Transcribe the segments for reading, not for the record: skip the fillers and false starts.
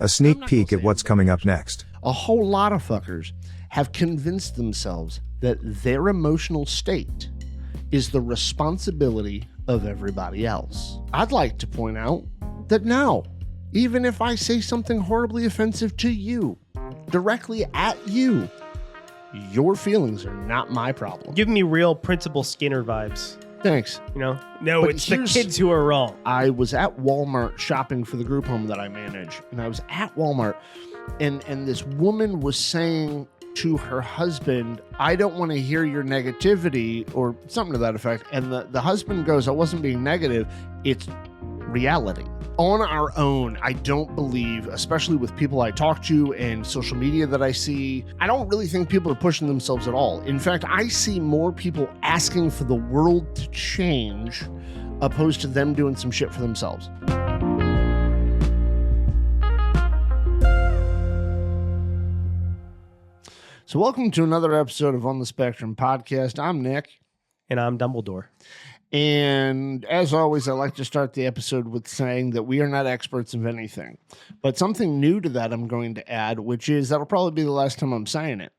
A sneak peek at what's coming up next. A whole lot of fuckers have convinced themselves that their emotional state is the responsibility of everybody else. I'd like to point out that no, even if I say something horribly offensive to you, directly at you, your feelings are not my problem. Give me real Principal Skinner vibes. Thanks. You know? No, But it's the kids who are wrong. I was at Walmart shopping for the group home that I manage, and I was at Walmart, and this woman was saying to her husband, I don't want to hear your negativity, or something to that effect. And the husband goes, I wasn't being negative. It's reality. On our own, I don't believe, especially with people I talk to and social media that I see, I don't really think people are pushing themselves at all. In fact, I see more people asking for the world to change opposed to them doing some shit for themselves. So welcome to another episode of On the Spectrum podcast. I'm Nick. And I'm Dumbledore. And as always, I like to start the episode with saying that we are not experts of anything. But something new to that I'm going to add, which is that'll probably be the last time I'm saying it.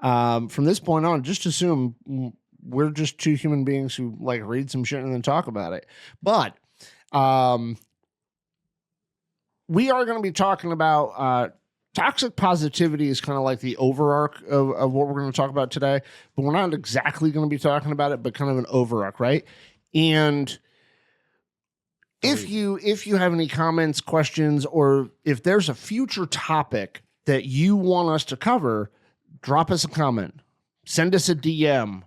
From this point on, just assume we're just two human beings who like read some shit and then talk about it. But we are going to be talking about toxic positivity is kind of like the overarch of what we're going to talk about today. But we're not exactly going to be talking about it, but kind of an overarch, right? And if you have any comments, questions, or if there's a future topic that you want us to cover, drop us a comment, send us a DM,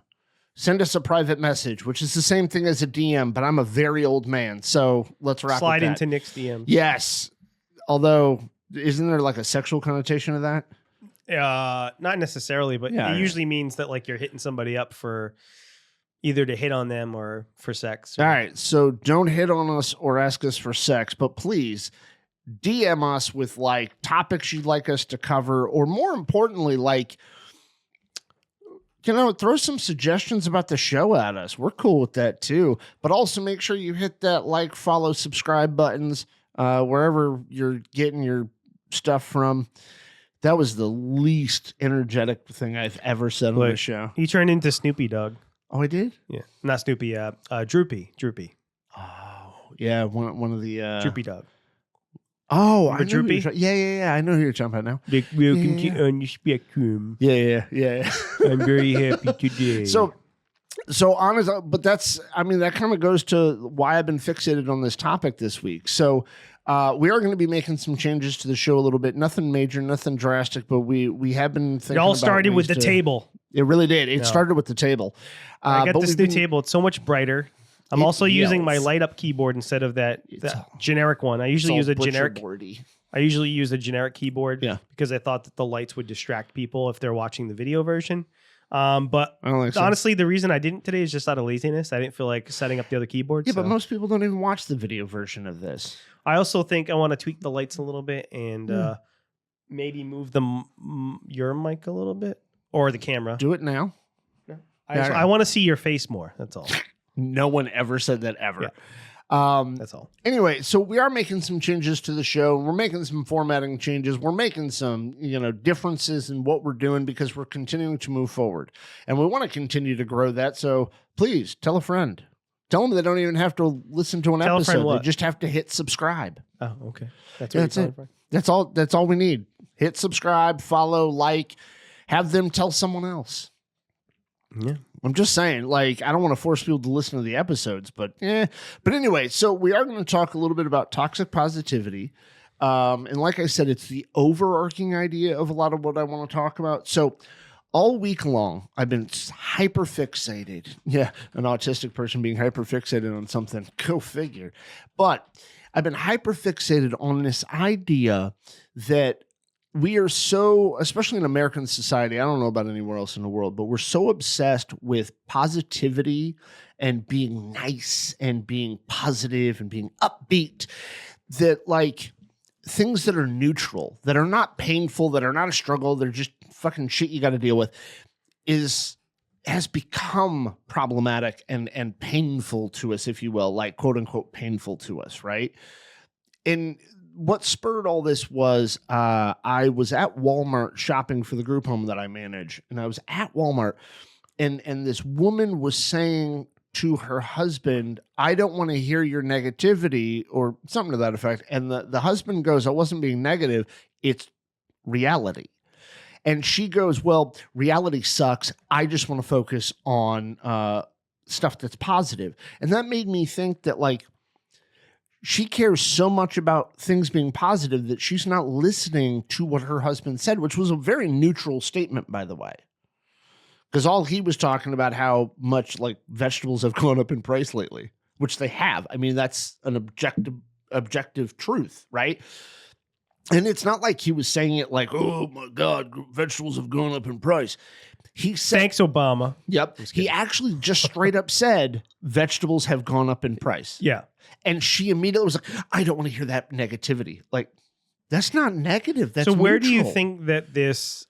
send us a private message, which is the same thing as a DM, but I'm a very old man, so let's rock Slide with that. into Nick's DM. Yes. Although, isn't there like a sexual connotation of that? Not necessarily, but it usually means that like you're hitting somebody up for either to hit on them or for sex. All right, so don't hit on us or ask us for sex, but please DM us with like topics you'd like us to cover, or more importantly, like, you know, throw some suggestions about the show at us. We're cool with that too. But also make sure you hit that like, follow, subscribe buttons wherever you're getting your stuff from. That was the least energetic thing I've ever said on the show. You turned into Snoopy Dog. Oh, I did? Yeah. Not Snoopy, Droopy. Oh, yeah, one of the... Droopy Dog. Oh, remember Droopy? Yeah. I know who you're talking about now. Like, welcome to On the Spectrum. Yeah. I'm very happy today. So honest, but that kind of goes to why I've been fixated on this topic this week. So we are going to be making some changes to the show a little bit. Nothing major, nothing drastic, but we have been thinking. It all started with the table. It really did. It started with the table. I got this new table. It's so much brighter. I'm also using my light up keyboard instead of that generic one. I usually use a generic keyboard because I thought that the lights would distract people if they're watching the video version. But honestly, the reason I didn't today is just out of laziness. I didn't feel like setting up the other keyboard. Yeah, but most people don't even watch the video version of this. I also think I want to tweak the lights a little bit and maybe move your mic a little bit or the camera. Do it now. I want to see your face more. That's all. No one ever said that ever. Yeah. That's all. Anyway, so we are making some changes to the show. We're making some formatting changes. We're making some, differences in what we're doing because we're continuing to move forward. And we want to continue to grow that. So please tell a friend. Tell them they don't even have to listen to an episode. They just have to hit subscribe. Oh, okay. That's it. That's all we need. Hit subscribe, follow, like, have them tell someone else. Yeah. I'm just saying, like, I don't want to force people to listen to the episodes, but But anyway, so we are going to talk a little bit about toxic positivity. And like I said, it's the overarching idea of a lot of what I want to talk about. So all week long, I've been hyper fixated. Yeah, an autistic person being hyper fixated on something. Go figure. But I've been hyper fixated on this idea that we are so, especially in American society, I don't know about anywhere else in the world, but we're so obsessed with positivity and being nice and being positive and being upbeat that like things that are neutral, that are not painful, that are not a struggle, they're just fucking shit you got to deal with has become problematic and painful to us, if you will, like quote unquote painful to us, right? And what spurred all this was I was at Walmart shopping for the group home that I manage, and I was at Walmart, and this woman was saying to her husband, "I don't want to hear your negativity," or something to that effect. And the husband goes, "I wasn't being negative. It's reality." And she goes, "Well, reality sucks. I just want to focus on stuff that's positive." And that made me think that, like, she cares so much about things being positive that she's not listening to what her husband said, which was a very neutral statement, by the way. Because all he was talking about how much, like, vegetables have gone up in price lately, which they have. I mean, that's an objective truth, right? And it's not like he was saying it like, "Oh my God, vegetables have gone up in price." He said, "Thanks, Obama." Yep. He actually just straight up said vegetables have gone up in price. Yeah. And she immediately was like, "I don't want to hear that negativity." Like, that's not negative. That's so where neutral. do you think that this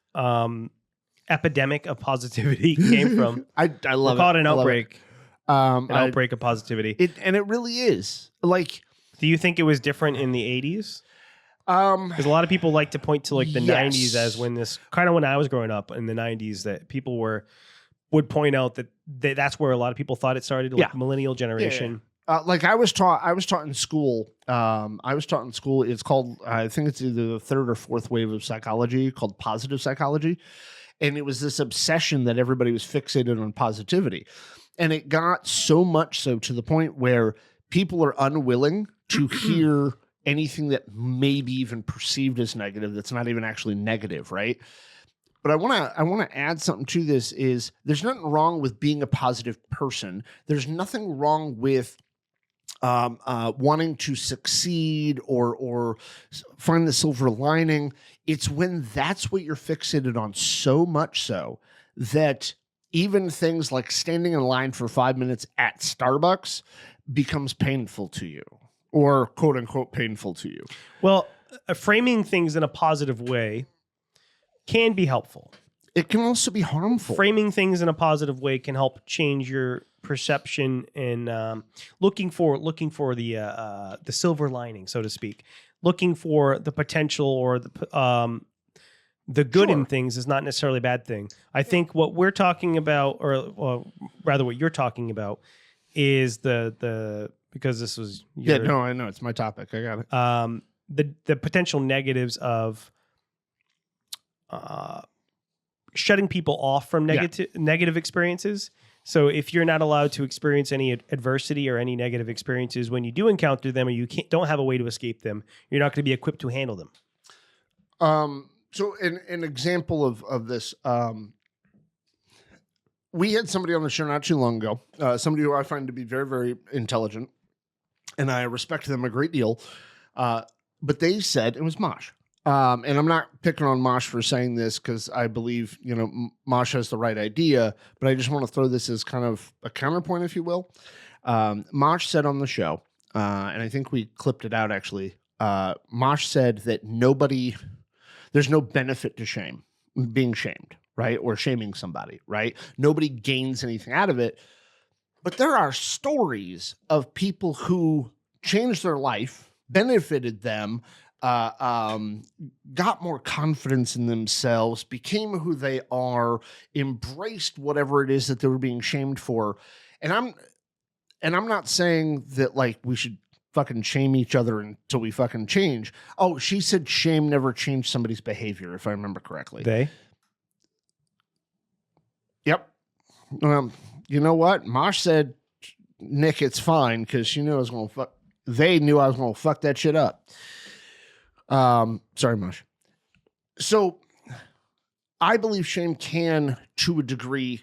epidemic of positivity came from? I love We'll call it an I love outbreak. An outbreak of positivity. And it really is. Like, do you think it was different in the 80s? Because a lot of people like to point to, like, the 90s as when this, kind of when I was growing up in the 90s, that people would point out that that's where a lot of people thought it started, like millennial generation. Like I was taught in school. It's called, I think it's either the third or fourth wave of psychology, called positive psychology. And it was this obsession that everybody was fixated on positivity. And it got so much so to the point where people are unwilling to hear anything that may be even perceived as negative that's not even actually negative, right? But I want to add something to this. Is there's nothing wrong with being a positive person. There's nothing wrong with wanting to succeed or find the silver lining. It's when that's what you're fixated on, so much so that even things like standing in line for 5 minutes at Starbucks becomes painful to you, or quote unquote painful to you. Well, framing things in a positive way can be helpful. It can also be harmful. Framing things in a positive way can help change your perception and looking for the silver lining, so to speak. Looking for the potential or the good in things is not necessarily a bad thing. I think what we're talking about, or rather what you're talking about, is the because this was I know it's my topic. I got it. The potential negatives of shutting people off from negative experiences. So if you're not allowed to experience any adversity or any negative experiences, when you do encounter them, or you don't have a way to escape them, you're not going to be equipped to handle them. So an example of this, we had somebody on the show not too long ago, somebody who I find to be very, very intelligent, and I respect them a great deal. But they said, it was Mosh. And I'm not picking on Mosh for saying this, because I believe, Mosh has the right idea, but I just want to throw this as kind of a counterpoint, if you will. Mosh said on the show, and I think we clipped it out actually, Mosh said that there's no benefit to being shamed, right? Or shaming somebody, right? Nobody gains anything out of it. But there are stories of people who changed their life, benefited them, got more confidence in themselves, became who they are, embraced whatever it is that they were being shamed for. And I'm not saying that, like, we should fucking shame each other until we fucking change. Oh, she said shame never changed somebody's behavior, if I remember correctly. They? Yep. You know what? Mosh said, Nick, it's fine, because she knew I was going to fuck. They knew I was going to fuck that shit up. Sorry, Mosh. So I believe shame can, to a degree,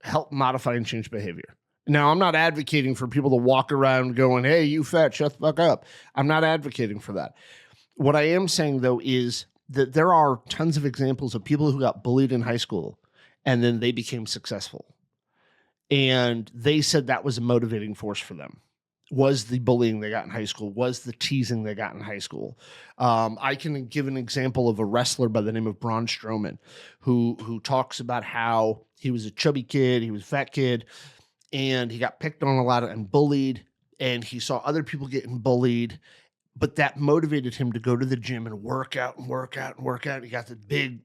help modify and change behavior. Now, I'm not advocating for people to walk around going, "Hey, you fat, shut the fuck up." I'm not advocating for that. What I am saying, though, is that there are tons of examples of people who got bullied in high school and then they became successful. And they said that was a motivating force for them. Was the bullying they got in high school, was the teasing they got in high school. I can give an example of a wrestler by the name of Braun Strowman, who talks about how he was a chubby kid, he was a fat kid, and he got picked on a lot and bullied, and he saw other people getting bullied, but that motivated him to go to the gym and work out and work out and work out. He got the big,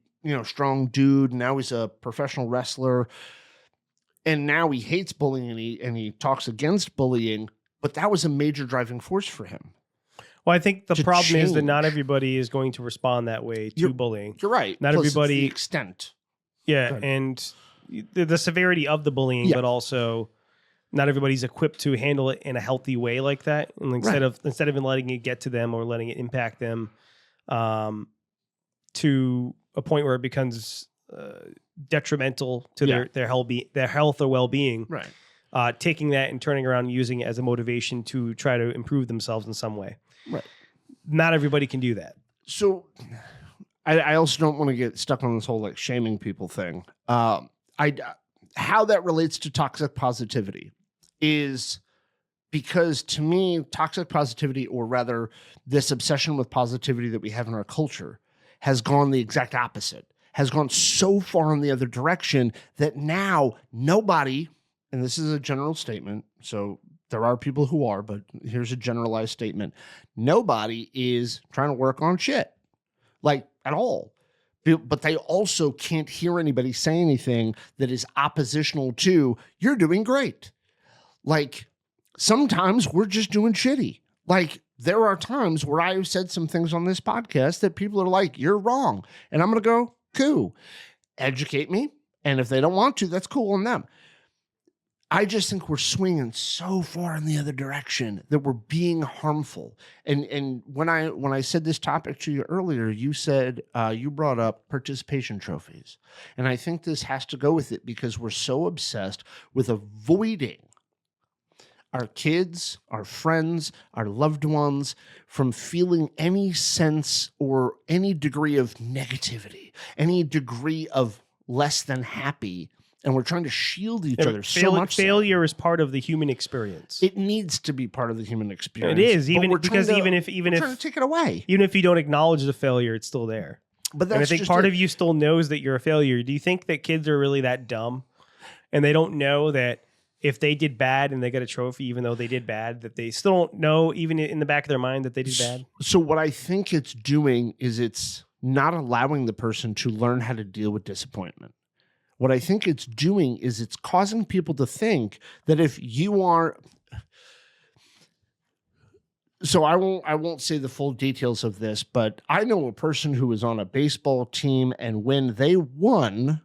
strong dude. Now he's a professional wrestler. And now he hates bullying and he talks against bullying, but that was a major driving force for him. Well, I think the problem is that change. not everybody is going to respond that way to bullying. You're right. Not Plus, everybody. it's the extent. Yeah, and the severity of the bullying, but also not everybody's equipped to handle it in a healthy way like that. And instead of letting it get to them or letting it impact them to a point where it becomes detrimental to their health or well-being. Right. Taking that and turning around and using it as a motivation to try to improve themselves in some way. Right. Not everybody can do that. So I also don't want to get stuck on this whole like shaming people thing. How that relates to toxic positivity is because to me, toxic positivity, or rather this obsession with positivity that we have in our culture, has gone the exact opposite, has gone so far in the other direction that now nobody, and this is a general statement, so there are people who are, but here's a generalized statement. Nobody is trying to work on shit, like at all. But they also can't hear anybody say anything that is oppositional to, you're doing great. Like, sometimes we're just doing shitty. Like, there are times where I have said some things on this podcast that people are like, you're wrong. And I'm going to go, cool, educate me. And if they don't want to, that's cool on them. I just think we're swinging so far in the other direction that we're being harmful. And when I said this topic to you earlier, you said you brought up participation trophies. And I think this has to go with it because we're so obsessed with avoiding our kids, our friends, our loved ones from feeling any sense or any degree of negativity, any degree of less than happy. And we're trying to shield each other so much. Failure is part of the human experience. It needs to be part of the human experience. It is, even if trying to take it away, even if you don't acknowledge the failure, it's still there. But that's and I think part of you still knows that you're a failure. Do you think that kids are really that dumb, and they don't know that if they did bad and they got a trophy, even though they did bad, that they still don't know, even in the back of their mind, that they did bad? So what I think it's doing is it's not allowing the person to learn how to deal with disappointment. What I think it's doing is it's causing people to think that if you are, so I won't say the full details of this, but I know a person who was on a baseball team, and when they won,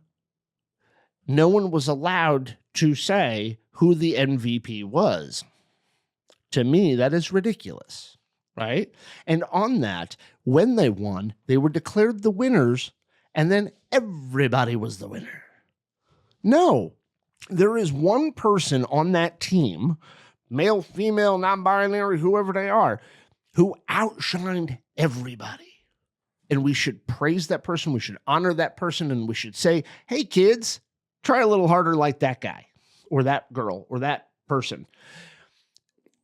no one was allowed to say who the MVP was. To me, that is ridiculous, right? And on that, when they won, they were declared the winners, and then everybody was the winner. No, there is one person on that team, male, female, non-binary, whoever they are, who outshined everybody. And we should praise that person. We should honor that person. And we should say, hey, kids, try a little harder like that guy or that girl or that person.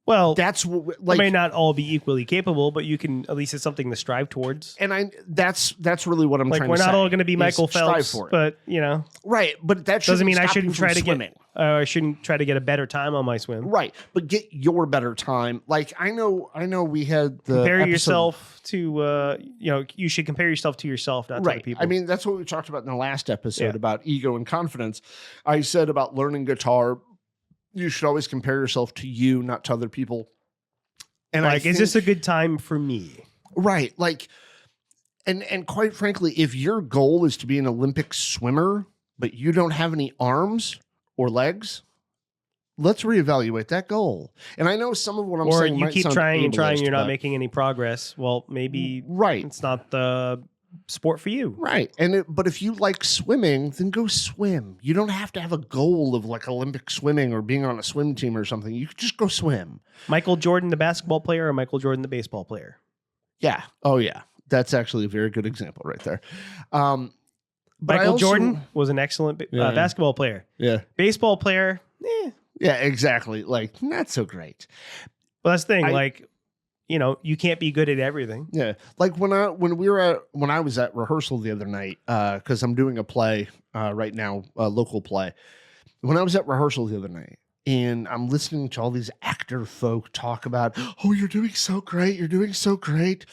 Well, that's what, they may not all be equally capable, but you can, at least it's something to strive towards. And that's really what I'm trying to say. We're not all going to be Michael Phelps, but right. But that doesn't mean I shouldn't try to swimming. I shouldn't try to get a better time on my swim. Right. But get your better time. Like I know we had the compare yourself to, you should compare yourself to yourself, not to other people. I mean, that's what we talked about in the last episode about ego and confidence. I said about learning guitar, you should always compare yourself to you, not to other people. And is this a good time for me? Right. Like, and quite frankly, if your goal is to be an Olympic swimmer, but you don't have any arms or legs, let's reevaluate that goal. And I know some of what I'm saying. Or you keep trying and trying, you're not making any progress. Well, maybe it's not the sport for you. Right. But if you like swimming, then go swim. You don't have to have a goal of like Olympic swimming or being on a swim team or something. You could just go swim. Michael Jordan, the basketball player, or Michael Jordan, the baseball player? Yeah. Oh, yeah. That's actually a very good example right there. Michael Jordan was an excellent basketball player. Yeah. Baseball player, Yeah, exactly. Like, not so great. Well, that's the thing. You can't be good at everything. Yeah. Like when I was at rehearsal the other night, because I'm doing a play right now, a local play. When I was at rehearsal the other night, and I'm listening to all these actor folk talk about, oh, you're doing so great. You're doing so great.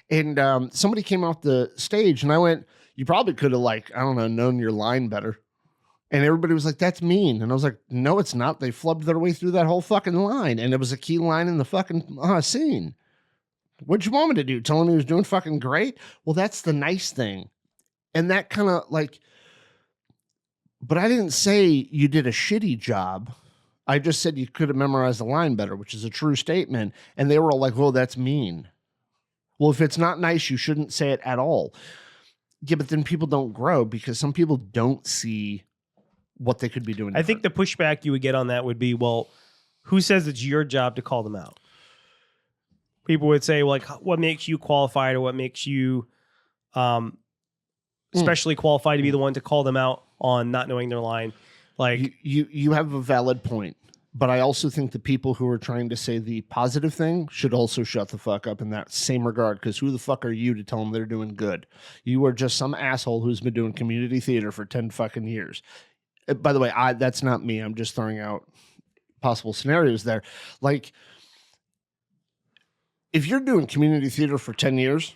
And somebody came off the stage and I went, you probably could have I don't know, known your line better. And everybody was like, that's mean. And I was like, no, it's not. They flubbed their way through that whole fucking line. And it was a key line in the fucking scene. What'd you want me to do? Tell him he was doing fucking great? Well, that's the nice thing. And that kind of but I didn't say you did a shitty job. I just said you could have memorized the line better, which is a true statement. And they were all like, oh, that's mean. Well, if it's not nice, you shouldn't say it at all. Yeah, but then people don't grow because some people don't see what they could be doing. I think the pushback you would get on that would be, well, who says it's your job to call them out? People would say, well, what makes you qualified or what makes you especially qualified to be the one to call them out on not knowing their line? You have a valid point, but I also think the people who are trying to say the positive thing should also shut the fuck up in that same regard, because who the fuck are you to tell them they're doing good? You are just some asshole who's been doing community theater for 10 fucking years. By the way, that's not me. I'm just throwing out possible scenarios there. If you're doing community theater for 10 years,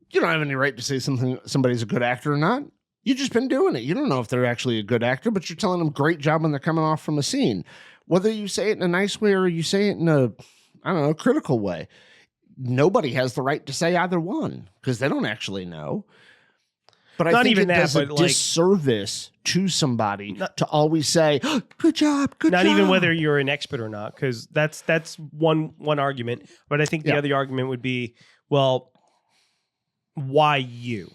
you don't have any right to say somebody's a good actor or not. You've just been doing it. You don't know if they're actually a good actor, but you're telling them great job when they're coming off from a scene. Whether you say it in a nice way or you say it in a critical way, nobody has the right to say either one because they don't actually know. But I think it does a disservice to somebody to always say, oh, good job, good job. Not even whether you're an expert or not, because that's one argument. But I think the other argument would be, well, why you?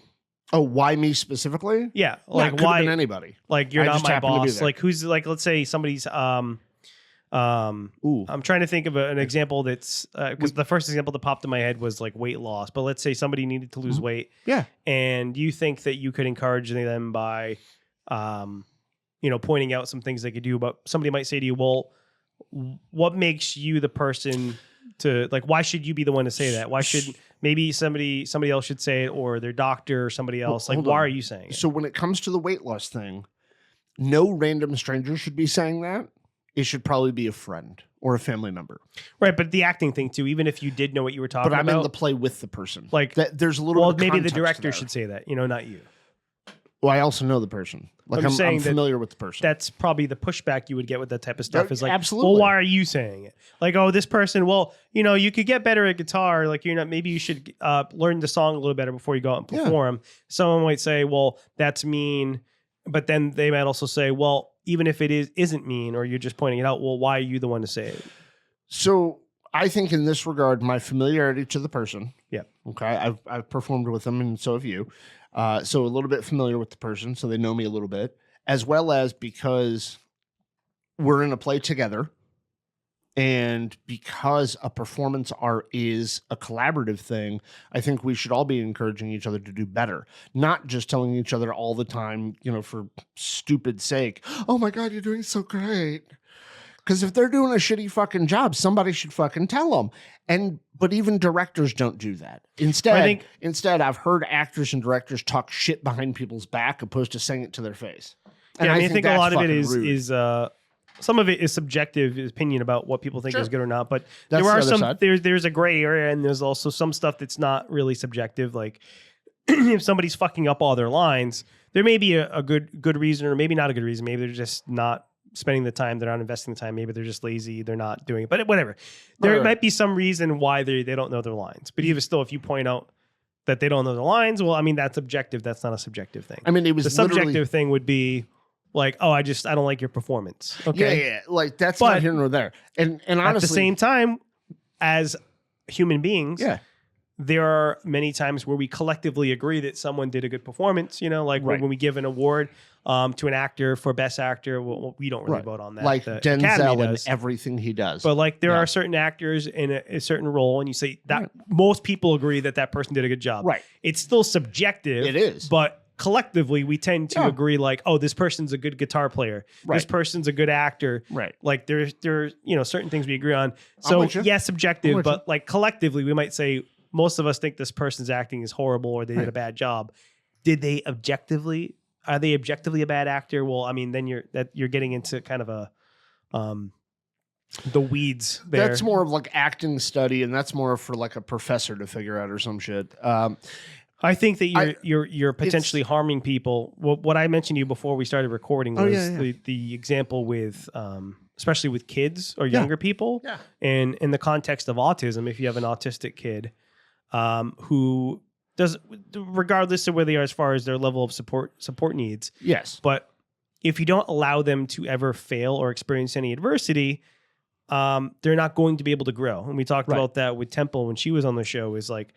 Oh, why me specifically? Yeah, why anybody? You're not my boss. Who's let's say somebody's I'm trying to think of an example that's because the first example that popped in my head was weight loss. But let's say somebody needed to lose weight. Yeah. And you think that you could encourage them by pointing out some things they could do, but somebody might say to you, well, what makes you the person to why should you be the one to say that? Why should maybe somebody else should say it, or their doctor or somebody else? Why are you saying it? So when it comes to the weight loss thing, no random stranger should be saying that. It should probably be a friend or a family member. Right, but the acting thing too, even if you did know what you were talking about. But I'm in the play with the person. There's a little bit of maybe the context director should say that, not you. Well, I also know the person. I'm familiar with the person. That's probably the pushback you would get with that type of stuff. Is absolutely. Well, why are you saying it? Oh, this person. Well, you could get better at guitar. Maybe you should learn the song a little better before you go out and perform. Yeah. Someone might say, well, that's mean, but then they might also say, well, even if it isn't mean, or you're just pointing it out, well, why are you the one to say it? So I think in this regard, my familiarity to the person. Yeah. Okay. I've performed with them, and so have you. So a little bit familiar with the person, so they know me a little bit, as well as because we're in a play together, and because a performance art is a collaborative thing, I think we should all be encouraging each other to do better, not just telling each other all the time, for stupid sake, oh my God, you're doing so great. Because if they're doing a shitty fucking job, somebody should fucking tell them. But even directors don't do that. Instead, I've heard actors and directors talk shit behind people's back opposed to saying it to their face. And I think a lot of it is some of it is subjective opinion about what people think is good or not. But there's a gray area, and there's also some stuff that's not really subjective. If somebody's fucking up all their lines, there may be a good reason, or maybe not a good reason. Maybe they're just not spending the time, they're not investing the time, maybe they're just lazy, they're not doing it, but whatever. There might be some reason why they don't know their lines. But even still, if you point out that they don't know their lines, well, I mean, that's objective. That's not a subjective thing. I mean, it was the subjective thing would be oh, I don't like your performance. Okay. Yeah. That's not here nor there. And honestly, at the same time, as human beings, there are many times where we collectively agree that someone did a good performance, when we give an award to an actor for best actor, we don't really vote on that. Denzel and everything he does. But there are certain actors in a certain role, and you say that most people agree that person did a good job. Right. It's still subjective. It is. But collectively, we tend to agree oh, this person's a good guitar player. Right. This person's a good actor. Right. There's certain things we agree on. So yes, subjective, but collectively, we might say, most of us think this person's acting is horrible or they did a bad job. Are they objectively a bad actor? Well, I mean, then you're getting into kind of a the weeds there. That's more of like acting study, and that's more for like a professor to figure out or some shit. I think that you're potentially harming people. What I mentioned to you before we started recording was the example with especially with kids or younger people. Yeah. And in the context of autism, if you have an autistic kid who does, regardless of where they are as far as their level of support needs. Yes. But if you don't allow them to ever fail or experience any adversity, they're not going to be able to grow. And we talked about that with Temple when she was on the show, is like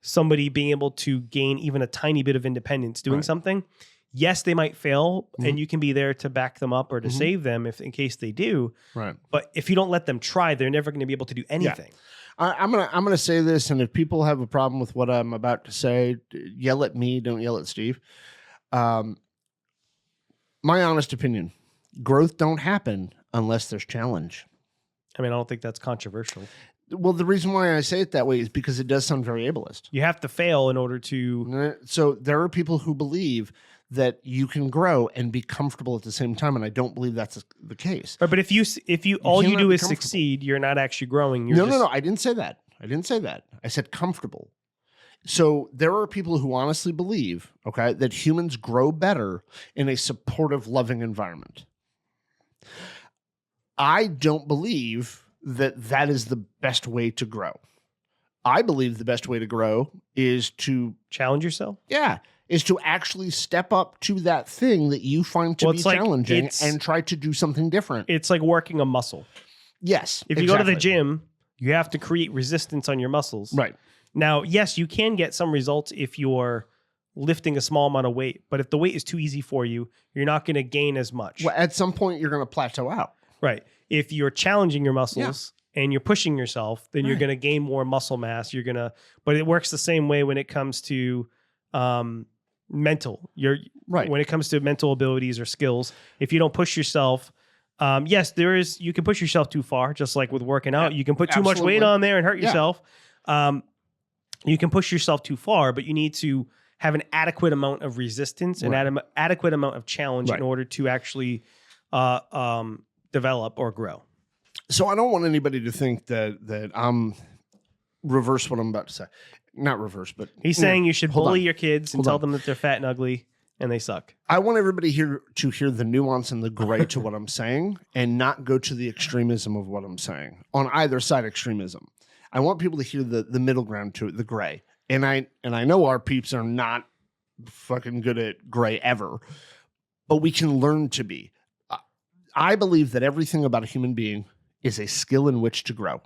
somebody being able to gain even a tiny bit of independence doing something. Yes, they might fail, and you can be there to back them up or to save them if in case they do. Right. But if you don't let them try, they're never going to be able to do anything. Yeah. I'm gonna say this, and if people have a problem with what I'm about to say, yell at me. Don't yell at Steve. My honest opinion: growth don't happen unless there's challenge. I mean, I don't think that's controversial. Well, the reason why I say it that way is because it does sound very ableist. You have to fail in order to. So there are people who believe that you can grow and be comfortable at the same time, and I don't believe that's the case. Right, but if you all you do is succeed, you're not actually growing. You're no. I didn't say that. I said comfortable. So there are people who honestly believe, okay, that humans grow better in a supportive, loving environment. I don't believe that is the best way to grow. I believe the best way to grow is to challenge yourself. Yeah, is to actually step up to that thing that you find to be challenging and try to do something different. It's like working a muscle. Yes. If you go to the gym, you have to create resistance on your muscles. Right. Now, yes, you can get some results if you're lifting a small amount of weight, but if the weight is too easy for you, you're not going to gain as much. Well, at some point, you're going to plateau out. Right. If you're challenging your muscles and you're pushing yourself, then you're going to gain more muscle mass. But it works the same way when it comes to mental. When it comes to mental abilities or skills, if you don't push yourself, yes, you can push yourself too far, just like with working out. You can put too much weight on there and hurt yourself. You can push yourself too far, but you need to have an adequate amount of resistance and adequate amount of challenge in order to actually develop or grow. So I don't want anybody to think that I'm reverse what I'm about to say. Not reverse, but he's saying you should bully your kids and tell them that they're fat and ugly and they suck. I want everybody here to hear the nuance and the gray to what I'm saying and not go to the extremism of what I'm saying. On either side extremism. I want people to hear the middle ground to it, the gray. And I know our peeps are not fucking good at gray ever, but we can learn to be. I believe that everything about a human being is a skill in which to grow.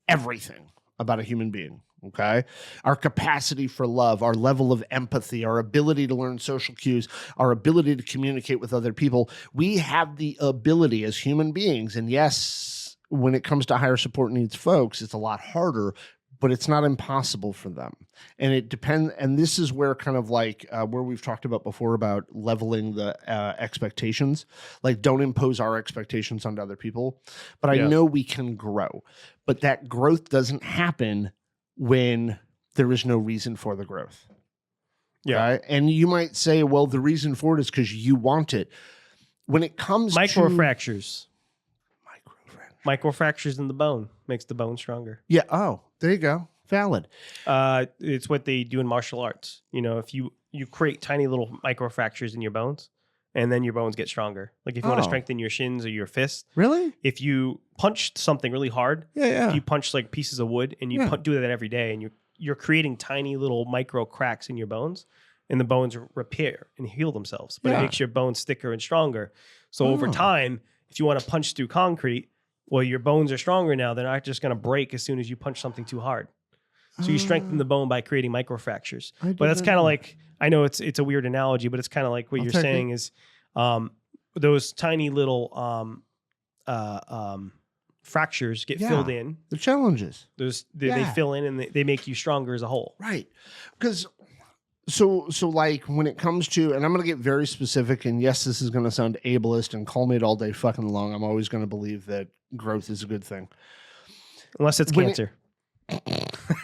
Everything about a human being, okay? Our capacity for love, our level of empathy, our ability to learn social cues, our ability to communicate with other people. We have the ability as human beings, and yes, when it comes to higher support needs folks, it's a lot harder, but it's not impossible for them. And it depends. And this is where kind of like where we've talked about before about leveling the expectations, like don't impose our expectations onto other people. But I know we can grow, but that growth doesn't happen when there is no reason for the growth. Yeah. Right? And you might say, well, the reason for it is because you want it. When it comes microfractures. Microfractures in the bone makes the bone stronger. Yeah. Oh, there you go. Valid. It's what they do in martial arts. You know, if you create tiny little microfractures in your bones, and then your bones get stronger. Like if you want to strengthen your shins or your fists. Really? If you punch something really hard, if you punch like pieces of wood and you do that every day, and you're creating tiny little micro cracks in your bones, and the bones repair and heal themselves. But it makes your bones thicker and stronger. So over time, if you want to punch through concrete, well, your bones are stronger now. They're not just going to break as soon as you punch something too hard. So you strengthen the bone by creating microfractures. But that's kind of like, I know it's a weird analogy, but it's kind of like what you're saying is those tiny little fractures get filled in. The challenges. They fill in and they make you stronger as a whole. Right. Because so like when it comes to, and I'm going to get very specific, and yes, this is going to sound ableist and call me it all day fucking long. I'm always going to believe that growth is a good thing. Unless it's cancer.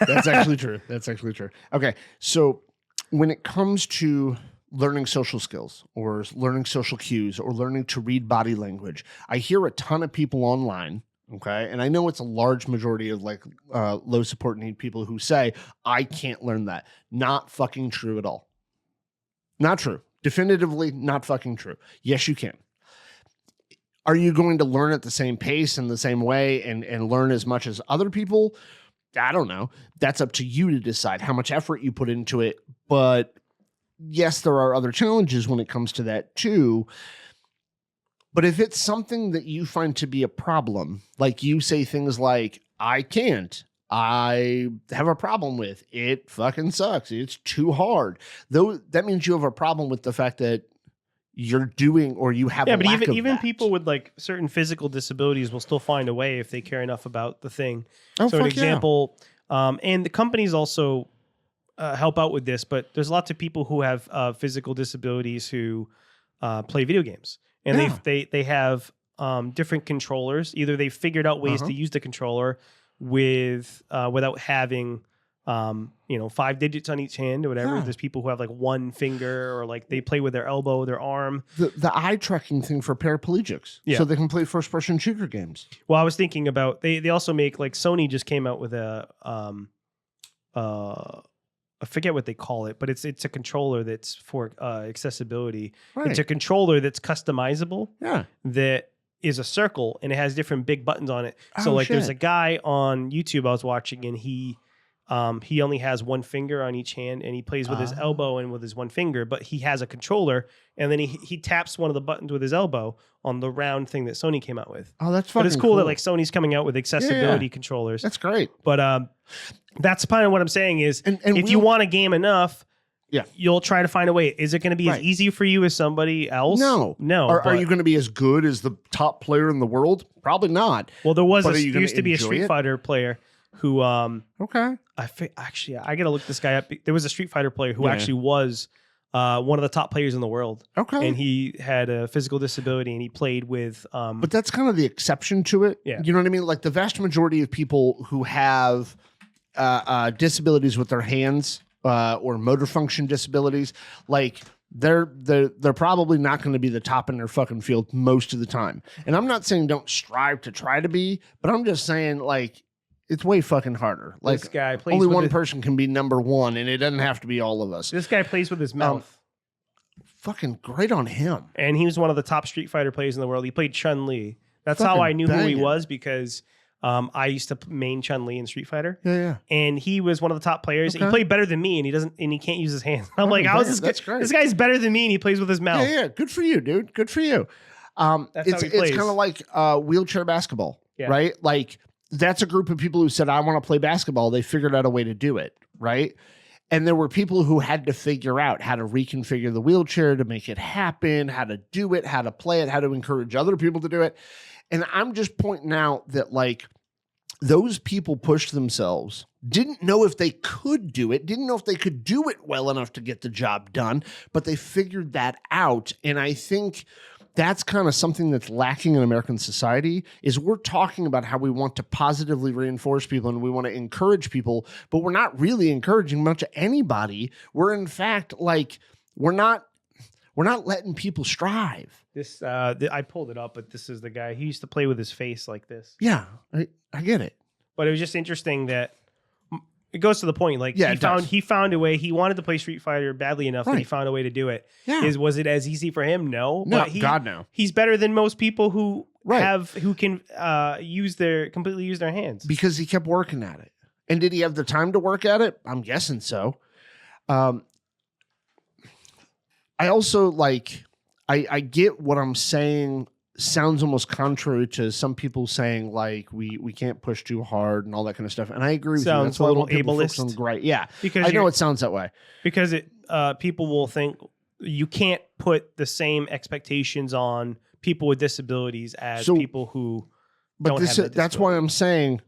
That's actually true. Okay. So when it comes to learning social skills or learning social cues or learning to read body language, I hear a ton of people online, Okay. And I know it's a large majority of like low support need people who say, I can't learn that. Not fucking true at all. Not true. Definitively not fucking true. Yes, you can. Are you going to learn at the same pace and the same way and learn as much as other people? I don't know. That's up to you to decide how much effort you put into it. But yes, there are other challenges when it comes to that too. But if it's something that you find to be a problem, like you say things like, I can't, I have a problem with it, fucking sucks, it's too hard. Though that means you have a problem with the fact that you're doing or you have a but lack of even that. people with like certain physical disabilities will still find a way if they care enough about the thing. Oh, so an fuck yeah. example, and the companies also help out with this, but there's lots of people who have physical disabilities who play video games, and Yeah. they have different controllers. Either they've figured out ways to use the controller with without having 5 digits on each hand or whatever. Yeah. There's people who have like one finger, or like they play with their elbow, their arm. The eye tracking thing for paraplegics, Yeah. so they can play first person shooter games. Well, I was thinking about they also make, like, Sony just came out with a I forget what they call it, but it's a controller that's for accessibility. Right. It's a controller that's customizable. Yeah. That is a circle and it has different big buttons on it. So Oh, like there's shit. a guy on YouTube I was watching, and he only has one finger on each hand, and he plays with his elbow and with his one finger, but he has a controller, and then he taps one of the buttons with his elbow on the round thing that Sony came out with. Oh, that's But fucking it's cool that like Sony's coming out with accessibility controllers. That's great. But that's kind of what I'm saying is, And if you want a game enough, Yeah. you'll try to find a way. Is it going to be as Right. easy for you as somebody else? No. No. Are but- you going to be as good as the top player in the world? Probably not. Well, there But are you there gonna used to be a enjoy Street it? Fighter player who Okay. actually I got to look this guy up. There was a Street Fighter player who Yeah. actually was one of the top players in the world. Okay. And he had a physical disability, and he played with But that's kind of the exception to it. Yeah. You know what I mean? Like the vast majority of people who have disabilities with their hands or motor function disabilities, like they're probably not going to be the top in their fucking field most of the time. And I'm not saying don't strive to try to be, but I'm just saying like it's way fucking harder. Like this guy plays only with one his, person can be number one, and it doesn't have to be all of us. This guy plays with his mouth. Fucking great on him. And he was one of the top Street Fighter players in the world. He played Chun-Li. That's Fucking how I knew who he banging. was, because I used to main Chun-Li in Street Fighter, Yeah. and he was one of the top players. Okay. He played better than me, and he can't use his hands. I'm like, how is this? That's great. This guy's better than me, and he plays with his mouth. Yeah. Good for you, dude. Good for you. That's it's how he plays. kind of like wheelchair basketball, Yeah. right? Like that's a group of people who said, I want to play basketball. They figured out a way to do it, right? And there were people who had to figure out how to reconfigure the wheelchair to make it happen, how to do it, how to play it, how to encourage other people to do it. And I'm just pointing out that like those people pushed themselves, didn't know if they could do it, didn't know if they could do it well enough to get the job done, but they figured that out. And I think that's kind of something that's lacking in American society is we're talking about how we want to positively reinforce people and we want to encourage people, but we're not really encouraging much of anybody. We're in fact like, we're not letting people strive. This I pulled it up, but this is the guy. He used to play with his face like this. Yeah, I get it. But it was just interesting that it goes to the point. Like Yeah, he found a way. He wanted to play Street Fighter badly enough that he Right. found a way to do it. Yeah. Was it as easy for him? No. No, But God, no. He's better than most people who Right. who can completely use their hands. Because he kept working at it. And did he have the time to work at it? I'm guessing so. I also like, I get what I'm saying sounds almost contrary to some people saying like we can't push too hard and all that kind of stuff. And I agree with you. Sounds That's a why little people focus on ableist. great. Yeah. Because I know you're- it sounds that way. because people will think you can't put the same expectations on people with disabilities as So- people who But don't this have that that's why I'm saying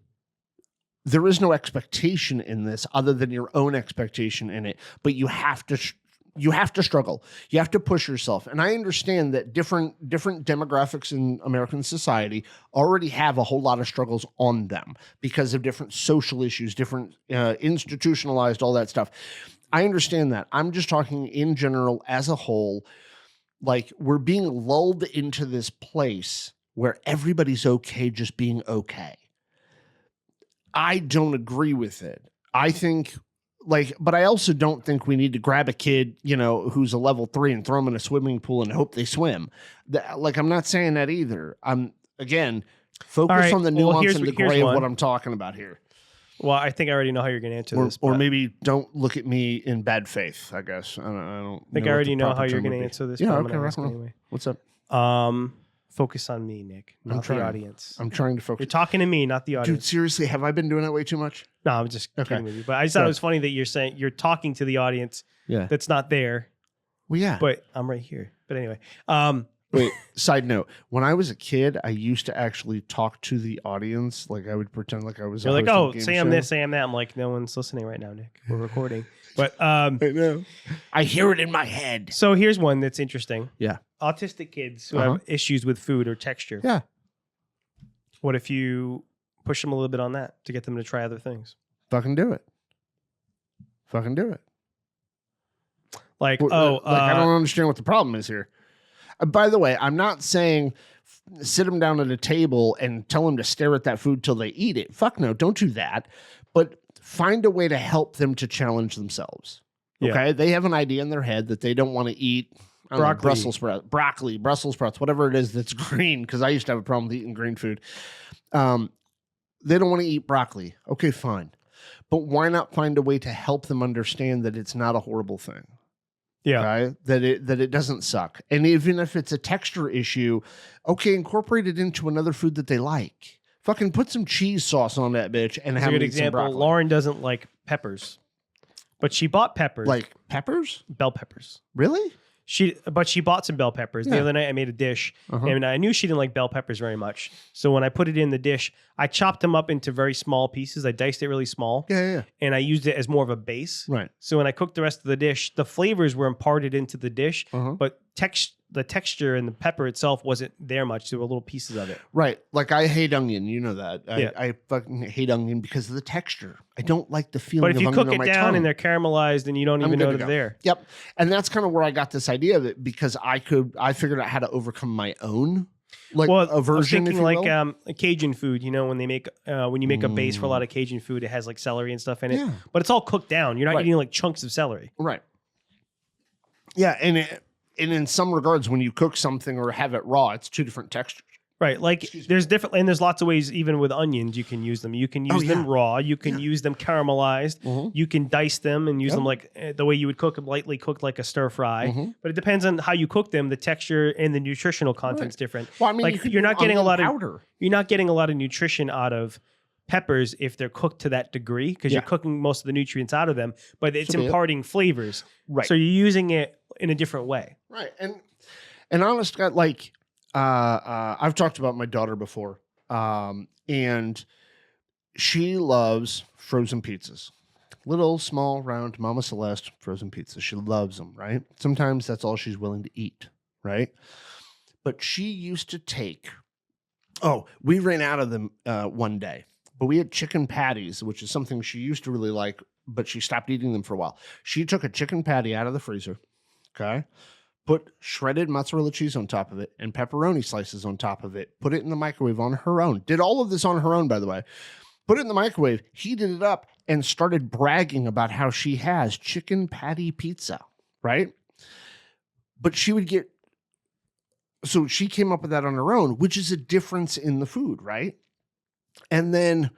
there is no expectation in this other than your own expectation in it. But you have to struggle. You have to push yourself. And I understand that different demographics in American society already have a whole lot of struggles on them because of different social issues, different institutionalized, all that stuff. I understand that. I'm just talking in general as a whole, like we're being lulled into this place where everybody's okay just being okay. I don't agree with it. I think but I also don't think we need to grab a kid, who's a level 3 and throw them in a swimming pool and hope they swim. I'm not saying that either. Again, focus on the nuance and the gray of what I'm talking about here. Well, I think I already know how you're going to answer this. Or maybe don't look at me in bad faith, I guess. I don't think I already know how you're going to answer this. Yeah, okay, anyway. What's up? Focus on me, Nick, not the audience. I'm trying to focus. You're talking to me, not the audience. Dude, seriously, have I been doing that way too much? No, I'm just kidding with you. But I just thought it was funny that you're saying you're talking to the audience that's not there. Well, yeah. But I'm right here. But anyway. Wait, side note. When I was a kid, I used to actually talk to the audience. Like I would pretend like I was You're like, oh, say I'm this, say I'm that. I'm like, no one's listening right now, Nick. We're recording. But I know. I hear it in my head. So here's one that's interesting. Yeah. Autistic kids who have issues with food or texture. Yeah. What if you push them a little bit on that to get them to try other things? Fucking do it. Fucking do it. I don't understand what the problem is here. By the way, I'm not saying sit them down at a table and tell them to stare at that food till they eat it. Fuck no, don't do that. But find a way to help them to challenge themselves. Okay? Yeah. They have an idea in their head that they don't want to eat Brussels sprouts, broccoli, Brussels sprouts, whatever it is that's green, because I used to have a problem with eating green food. They don't want to eat broccoli. Okay, fine. But why not find a way to help them understand that it's not a horrible thing? Yeah. Okay? That it doesn't suck. And even if it's a texture issue, okay, incorporate it into another food that they like. Fucking put some cheese sauce on that bitch and have a good example. Lauren doesn't like peppers, but she bought peppers. Like peppers? Bell peppers. Really? She bought some bell peppers. The other night I made a dish, and I knew she didn't like bell peppers very much. So when I put it in the dish, I chopped them up into very small pieces. I diced it really small. Yeah. And I used it as more of a base. Right. So when I cooked the rest of the dish, the flavors were imparted into the dish, but the texture and the pepper itself wasn't there much. There were little pieces of it. Right. Like I hate onion. You know that. I fucking hate onion because of the texture. I don't like the feeling of onion on my tongue. But if you cook it down and they're caramelized and you don't even know they're there. Yep. And that's kind of where I got this idea of it, because I figured out how to overcome my own aversion, if you will. Cajun food, when they make when you make a base for a lot of Cajun food, it has like celery and stuff in it. But it's all cooked down. You're not eating like chunks of celery. Right. Yeah, and in some regards, when you cook something or have it raw, it's two different textures. Right. Like there's lots of ways, even with onions, you can use them. You can use them raw. You can use them caramelized. You can dice them and use them like the way you would cook them, lightly cooked like a stir fry. But it depends on how you cook them. The texture and the nutritional content's different. Well, I mean, like you're not getting a lot powder. of you're not getting a lot of nutrition out of peppers if they're cooked to that degree, because you're cooking most of the nutrients out of them, but it's imparting flavors. Right. So you're using it in a different way. Right. And honest God, like I've talked about my daughter before, and she loves frozen pizzas. Little, small, round Mama Celeste frozen pizzas. She loves them, right? Sometimes that's all she's willing to eat, right? But she used to take, we ran out of them one day, but we had chicken patties, which is something she used to really like, but she stopped eating them for a while. She took a chicken patty out of the freezer, okay? Put shredded mozzarella cheese on top of it and pepperoni slices on top of it. Put it in the microwave on her own. Did all of this on her own, by the way. Put it in the microwave, heated it up, and started bragging about how she has chicken patty pizza, right? But she would get... So she came up with that on her own, which is a difference in the food, right? And then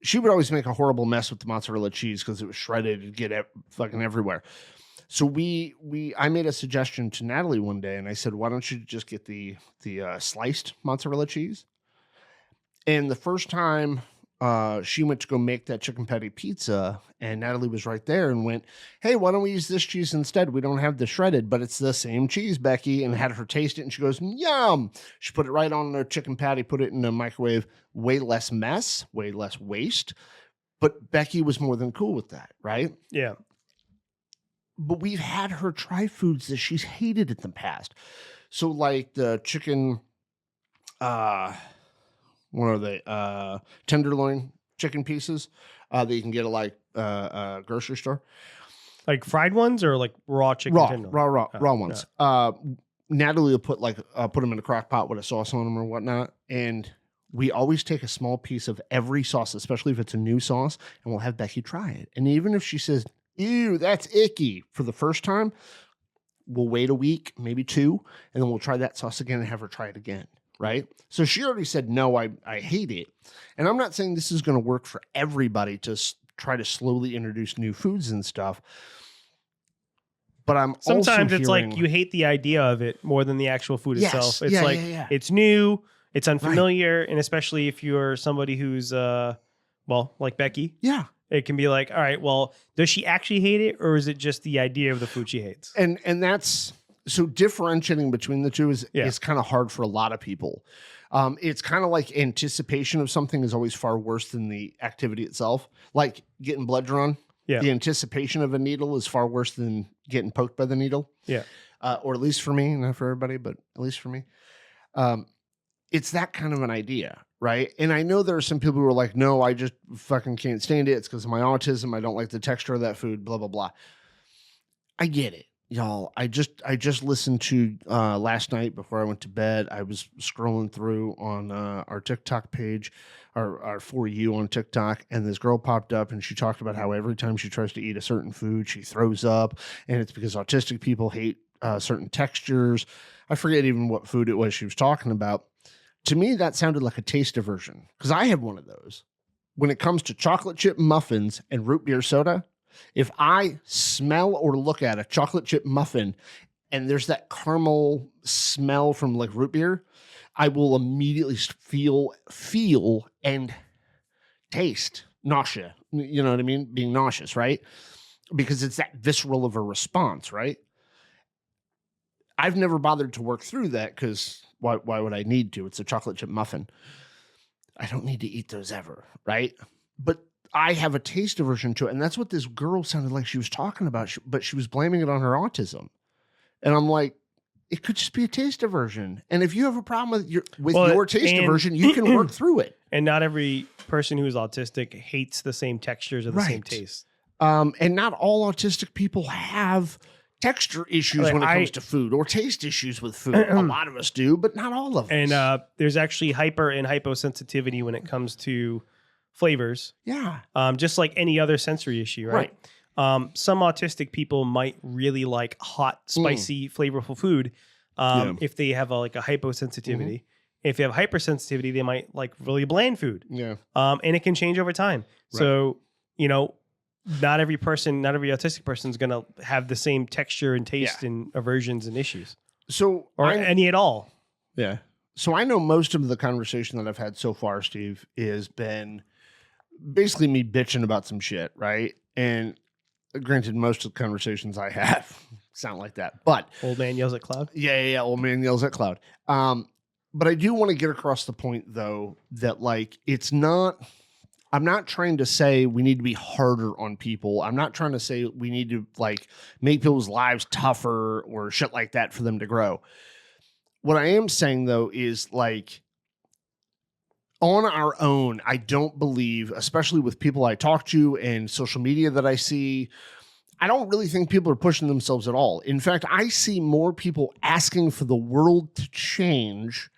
she would always make a horrible mess with the mozzarella cheese because it was shredded. It'd get fucking everywhere. So I made a suggestion to Natalie one day, and I said, why don't you just get the sliced mozzarella cheese? And the first time she went to go make that chicken patty pizza, and Natalie was right there and went, hey, why don't we use this cheese instead? We don't have the shredded, but it's the same cheese, Becky, and had her taste it, and she goes, yum. She put it right on her chicken patty, put it in the microwave, way less mess, way less waste. But Becky was more than cool with that, right? Yeah. But we've had her try foods that she's hated in the past. So like the chicken, what are they? Tenderloin chicken pieces that you can get at like a grocery store. Like fried ones or like raw chicken? Raw ones. Natalie will put them in a crock pot with a sauce on them or whatnot. And we always take a small piece of every sauce, especially if it's a new sauce, and we'll have Becky try it. And even if she says, ew, that's icky for the first time, we'll wait a week, maybe 2, and then we'll try that sauce again and have her try it again. Right? So she already said, no, I hate it. And I'm not saying this is going to work for everybody to try to slowly introduce new foods and stuff. But sometimes it's like you hate the idea of it more than the actual food itself. It's it's new, it's unfamiliar. Right. And especially if you're somebody who's, like Becky. Yeah. It can be like, all right, well, does she actually hate it? Or is it just the idea of the food she hates? And that's... So differentiating between the two is kind of hard for a lot of people. It's kind of like anticipation of something is always far worse than the activity itself. Like getting blood drawn. Yeah. The anticipation of a needle is far worse than getting poked by the needle. Yeah. Or at least for me, not for everybody, but at least for me. It's that kind of an idea, right? And I know there are some people who are like, no, I just fucking can't stand it. It's because of my autism. I don't like the texture of that food, blah, blah, blah. I get it. Y'all, I just listened to last night before I went to bed. I was scrolling through on our TikTok page, our For You on TikTok, and this girl popped up and she talked about how every time she tries to eat a certain food, she throws up, and it's because autistic people hate certain textures. I forget even what food it was she was talking about. To me, that sounded like a taste aversion because I have one of those. When it comes to chocolate chip muffins and root beer soda, if I smell or look at a chocolate chip muffin and there's that caramel smell from like root beer, I will immediately feel and taste nausea. You know what I mean? Being nauseous, right? Because it's that visceral of a response, right? I've never bothered to work through that because why would I need to? It's a chocolate chip muffin. I don't need to eat those ever, right? But I have a taste aversion to it. And that's what this girl sounded like she was talking about, but she was blaming it on her autism. And I'm like, it could just be a taste aversion. And if you have a problem with your taste aversion, you can work through it. And not every person who's autistic hates the same textures or the same taste. And not all autistic people have texture issues when it comes to food or taste issues with food. A lot of us do, but not all of us. And there's actually hyper and hyposensitivity when it comes to flavors. Yeah. Just like any other sensory issue, right? Some autistic people might really like hot, spicy, flavorful food if they have a hyposensitivity. If you have hypersensitivity, they might like really bland food. Yeah. And it can change over time. Right. So, not every autistic person is going to have the same texture and taste and aversions and issues. So, any at all. Yeah. So I know most of the conversation that I've had so far, Steve, has been basically me bitching about some shit, right? And granted, most of the conversations I have sound like that, but old man yells at cloud. Yeah. Old man yells at cloud. But I do want to get across the point though, that I'm not trying to say we need to be harder on people. I'm not trying to say we need to make people's lives tougher or shit like that for them to grow. What I am saying though is on our own, I don't believe, especially with people I talk to and social media that I see, I don't really think people are pushing themselves at all. In fact, I see more people asking for the world to change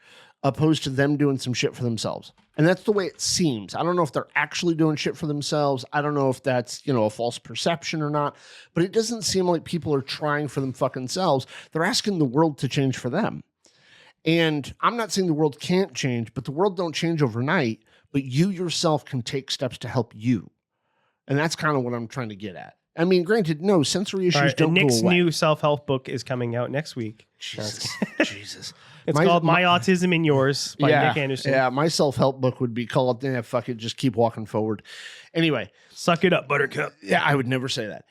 opposed to them doing some shit for themselves. And that's the way it seems. I don't know if they're actually doing shit for themselves. I don't know if that's, a false perception or not, but it doesn't seem like people are trying for them fucking selves. They're asking the world to change for them. And I'm not saying the world can't change, but the world don't change overnight, but you yourself can take steps to help you. And that's kind of what I'm trying to get at. I mean, granted, no, sensory issues don't go away. Nick's new self-help book is coming out next week. Jesus. It's called My Autism and Yours by Nick Anderson. Yeah, my self-help book would be called, fuck it, just keep walking forward. Anyway. Suck it up, Buttercup. Yeah, I would never say that.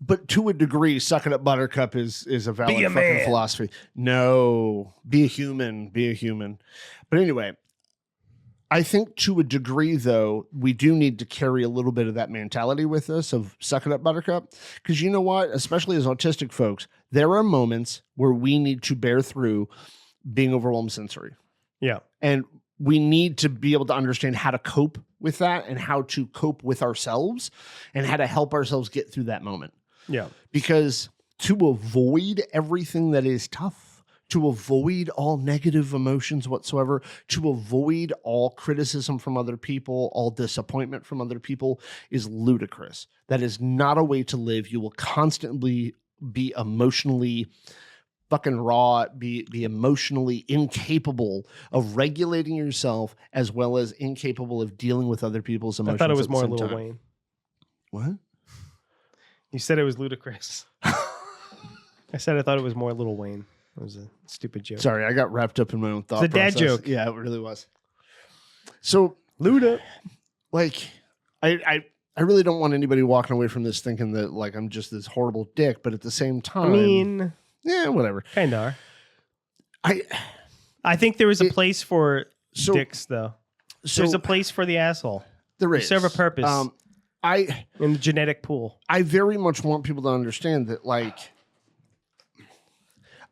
But to a degree, suck it up, Buttercup is a valid fucking philosophy. No, be a human. But anyway, I think to a degree, though, we do need to carry a little bit of that mentality with us of suck it up, Buttercup. Because you know what? Especially as autistic folks, there are moments where we need to bear through being overwhelmed sensory. Yeah. And we need to be able to understand how to cope with that and how to cope with ourselves and how to help ourselves get through that moment. Yeah. Because to avoid everything that is tough, to avoid all negative emotions whatsoever, to avoid all criticism from other people, all disappointment from other people is ludicrous. That is not a way to live. You will constantly be emotionally fucking raw, be emotionally incapable of regulating yourself, as well as incapable of dealing with other people's emotions. I thought it was more Lil Wayne. What? You said it was ludicrous. I said I thought it was more Lil Wayne. It was a stupid joke. Sorry, I got wrapped up in my own thought It's a dad process. joke. Yeah, it really was. So, Luda. like, I really don't want anybody walking away from this thinking that, like, I'm just this horrible dick, but at the same time... I mean... Yeah, whatever. Kind of are. I think there is a place for dicks, though. There's a place for the asshole. There is. They serve a purpose in the genetic pool. I very much want people to understand that, like,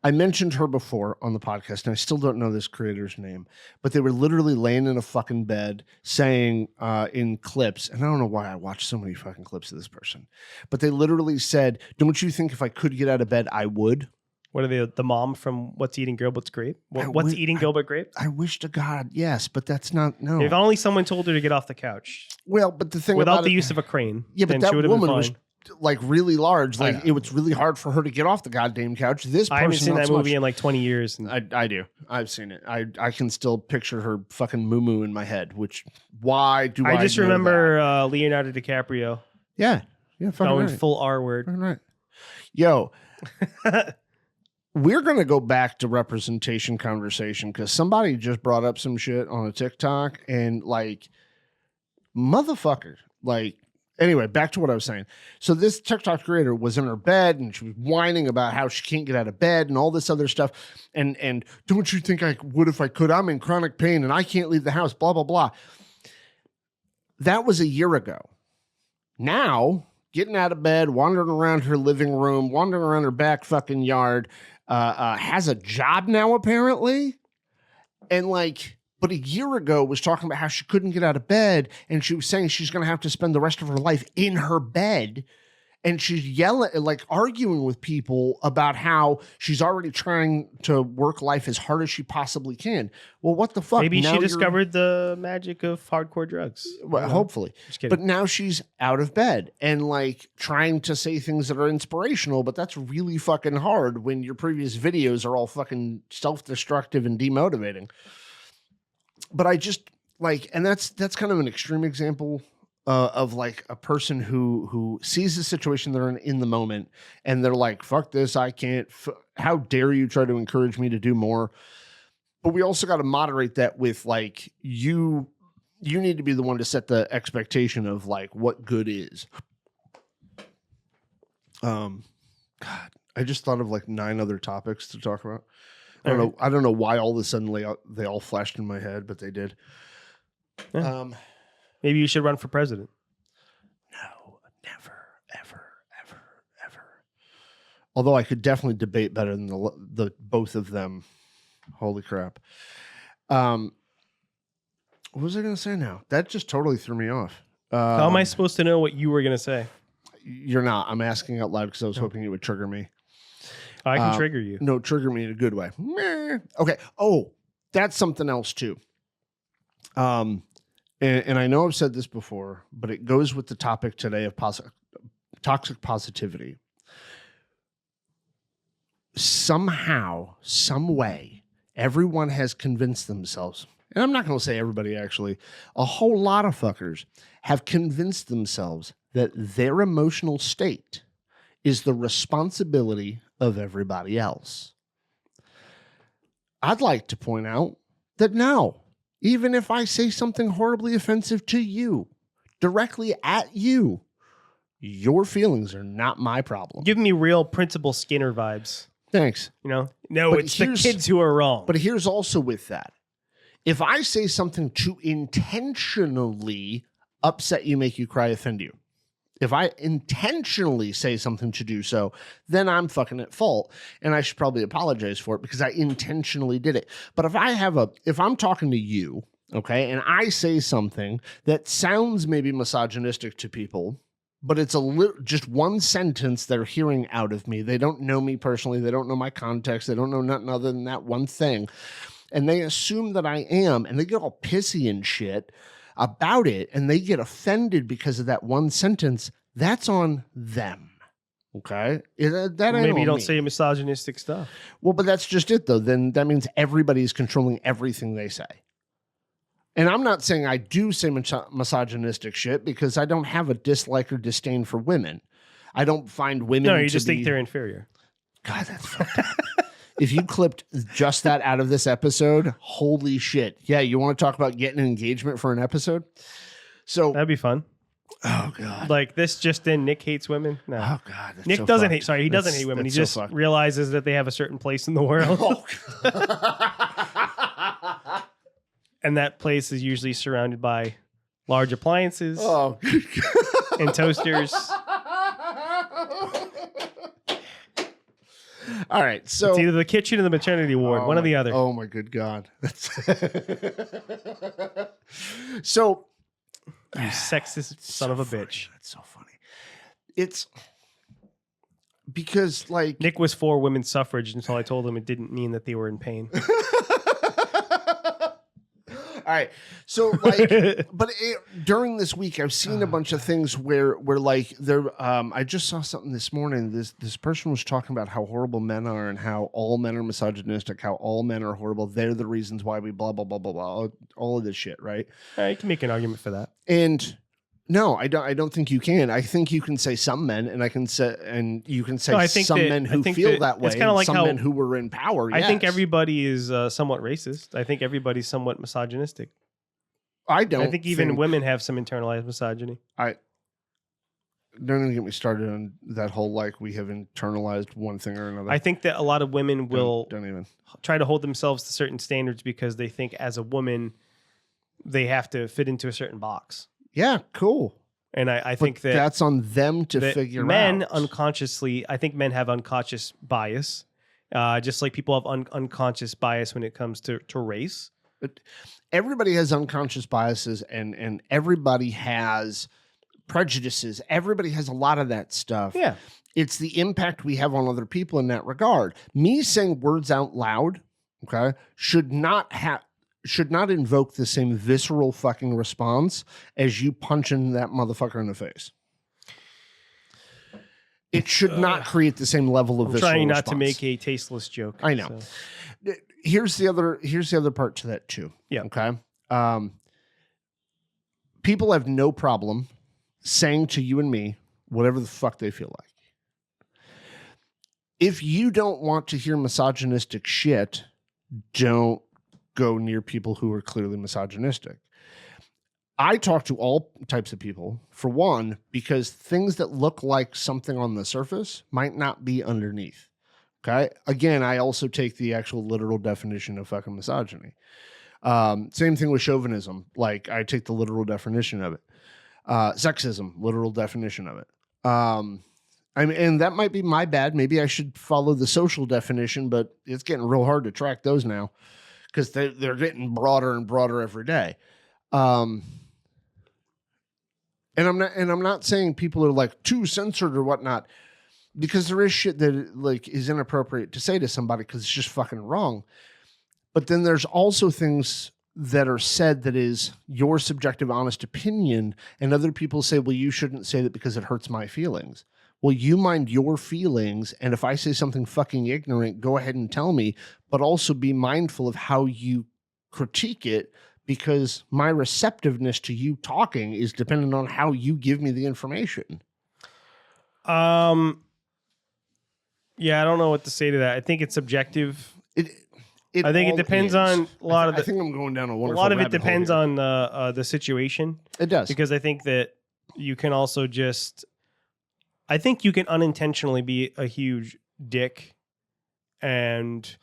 I mentioned her before on the podcast, and I still don't know this creator's name, but they were literally laying in a fucking bed saying in clips, and I don't know why I watch so many fucking clips of this person, but they literally said, don't you think if I could get out of bed, I would? What are they, the mom from What's Eating Gilbert's Grape? What's Eating Gilbert Grape? I wish to God, yes, but that's not, no. If only someone told her to get off the couch. Well, but the thing without about the use of a crane. Yeah, but then that woman was like really large. Like it was really hard for her to get off the goddamn couch. This person, I haven't seen that so movie much. in like 20 years. I do. I've seen it. I can still picture her fucking moo in my head. Which why do I just know remember Leonardo DiCaprio. Yeah, fucking going right. full R word. Fucking right. Yo. We're going to go back to representation conversation because somebody just brought up some shit on a TikTok and like, motherfucker. Like, anyway, back to what I was saying. So this TikTok creator was in her bed and she was whining about how she can't get out of bed and all this other stuff. And don't you think I would if I could? I'm in chronic pain and I can't leave the house, blah, blah, blah. That was a year ago. Now, getting out of bed, wandering around her living room, wandering around her back fucking yard, has a job now apparently, and like, but a year ago was talking about how she couldn't get out of bed, and she was saying she's going to have to spend the rest of her life in her bed, and she's yelling, like arguing with people about how she's already trying to work life as hard as she possibly can. Well, what the fuck? Maybe she discovered the magic of hardcore drugs. Well, hopefully. Just kidding. But now she's out of bed and like trying to say things that are inspirational, but that's really fucking hard when your previous videos are all fucking self-destructive and demotivating. But I just like, and that's kind of an extreme example of like a person who sees the situation they're in the moment and they're like, fuck this, I can't, how dare you try to encourage me to do more? But we also got to moderate that with like, you need to be the one to set the expectation of like what good is. God, I just thought of like 9 other topics to talk about. I don't know why all of a sudden they all flashed in my head, but they did. Yeah. Maybe you should run for president. No, never, ever. Although I could definitely debate better than the both of them. Holy crap. What was I going to say now? That just totally threw me off. How am I supposed to know what you were going to say? You're not. I'm asking out loud because I was hoping you would trigger me. I can trigger you. No, trigger me in a good way. Meh. Okay. Oh, that's something else too. And I know I've said this before, but it goes with the topic today of toxic positivity. Somehow, some way, everyone has convinced themselves, and I'm not going to say everybody actually, a whole lot of fuckers have convinced themselves that their emotional state is the responsibility of everybody else. I'd like to point out that no. Even if I say something horribly offensive to you, directly at you, your feelings are not my problem. Give me real Principal Skinner vibes. Thanks. You know? No, But it's the kids who are wrong. But here's also with that. If I say something to intentionally upset you, make you cry, offend you, if I intentionally say something to do so, then I'm fucking at fault. And I should probably apologize for it because I intentionally did it. But if I'm talking to you, okay, and I say something that sounds maybe misogynistic to people, but it's just one sentence they're hearing out of me. They don't know me personally. They don't know my context. They don't know nothing other than that one thing. And they assume that I am, and they get all pissy and shit about it, and they get offended because of that one sentence. That's on them. Okay? Maybe you don't say misogynistic stuff. Well, but that's just it, though. Then that means everybody's controlling everything they say. And I'm not saying I do say misogynistic shit because I don't have a dislike or disdain for women. I don't find women. No, you just think they're inferior. God, that's fucked up. If you clipped just that out of this episode, holy shit. Yeah, you want to talk about getting an engagement for an episode? So that'd be fun. Oh, God. Like this just in, Nick hates women? No. Oh, God. Nick so doesn't fucked. hate, sorry, he doesn't hate women. He just realizes that they have a certain place in the world. Oh, And that place is usually surrounded by large appliances and toasters. All right, so it's either the kitchen or the maternity ward, one or the other. Oh my good God! So, you sexist son of a bitch. That's so funny. It's because like Nick was for women's suffrage until I told him it didn't mean that they were in pain. All right. So like, but during this week, I've seen a bunch of things where like there. I just saw something this morning. This person was talking about how horrible men are and how all men are misogynistic, how all men are horrible. They're the reasons why we blah blah blah blah blah. All of this shit, right? You can make an argument for that. And no, I don't think you can. I think you can say some men, and you can say some men who feel that way. It's kind of like some how men who were in power. I think everybody is somewhat racist. I think everybody's somewhat misogynistic. I think even women have some internalized misogyny. Don't even get me started on that whole like we have internalized one thing or another. I think that a lot of women will don't even try to hold themselves to certain standards because they think as a woman they have to fit into a certain box. Yeah, cool. And I think that's on them to figure out. Men unconsciously, I think men have unconscious bias, just like people have unconscious bias when it comes to race. But everybody has unconscious biases and everybody has prejudices. Everybody has a lot of that stuff. Yeah. It's the impact we have on other people in that regard. Me saying words out loud, okay, should not invoke the same visceral fucking response as you punching that motherfucker in the face. It should not create the same level of visceral trying not response. to make a tasteless joke. I know. So. Here's the other part to that too. Yeah. Okay. People have no problem saying to you and me whatever the fuck they feel like. If you don't want to hear misogynistic shit, don't go near people who are clearly misogynistic. I talk to all types of people, for one, because things that look like something on the surface might not be underneath. Okay. Again, I also take the actual literal definition of fucking misogyny. Same thing with chauvinism. Like I take the literal definition of it. Sexism, literal definition of it. And that might be my bad. Maybe I should follow the social definition, but it's getting real hard to track those now because they're getting broader and broader every day. And I'm not saying people are like too censored or whatnot, because there is shit that like is inappropriate to say to somebody because it's just fucking wrong. But then there's also things that are said that is your subjective, honest opinion, and other people say, well, you shouldn't say that because it hurts my feelings. Well, you mind your feelings, and if I say something fucking ignorant, go ahead and tell me, but also be mindful of how you critique it, because my receptiveness to you talking is dependent on how you give me the information. Yeah, I don't know what to say to that. I think it's subjective. I think it depends on a lot of the. I think I'm going down a wonderful. A lot of it depends on the situation. It does, because I think that you can also just. I think you can unintentionally be a huge dick, and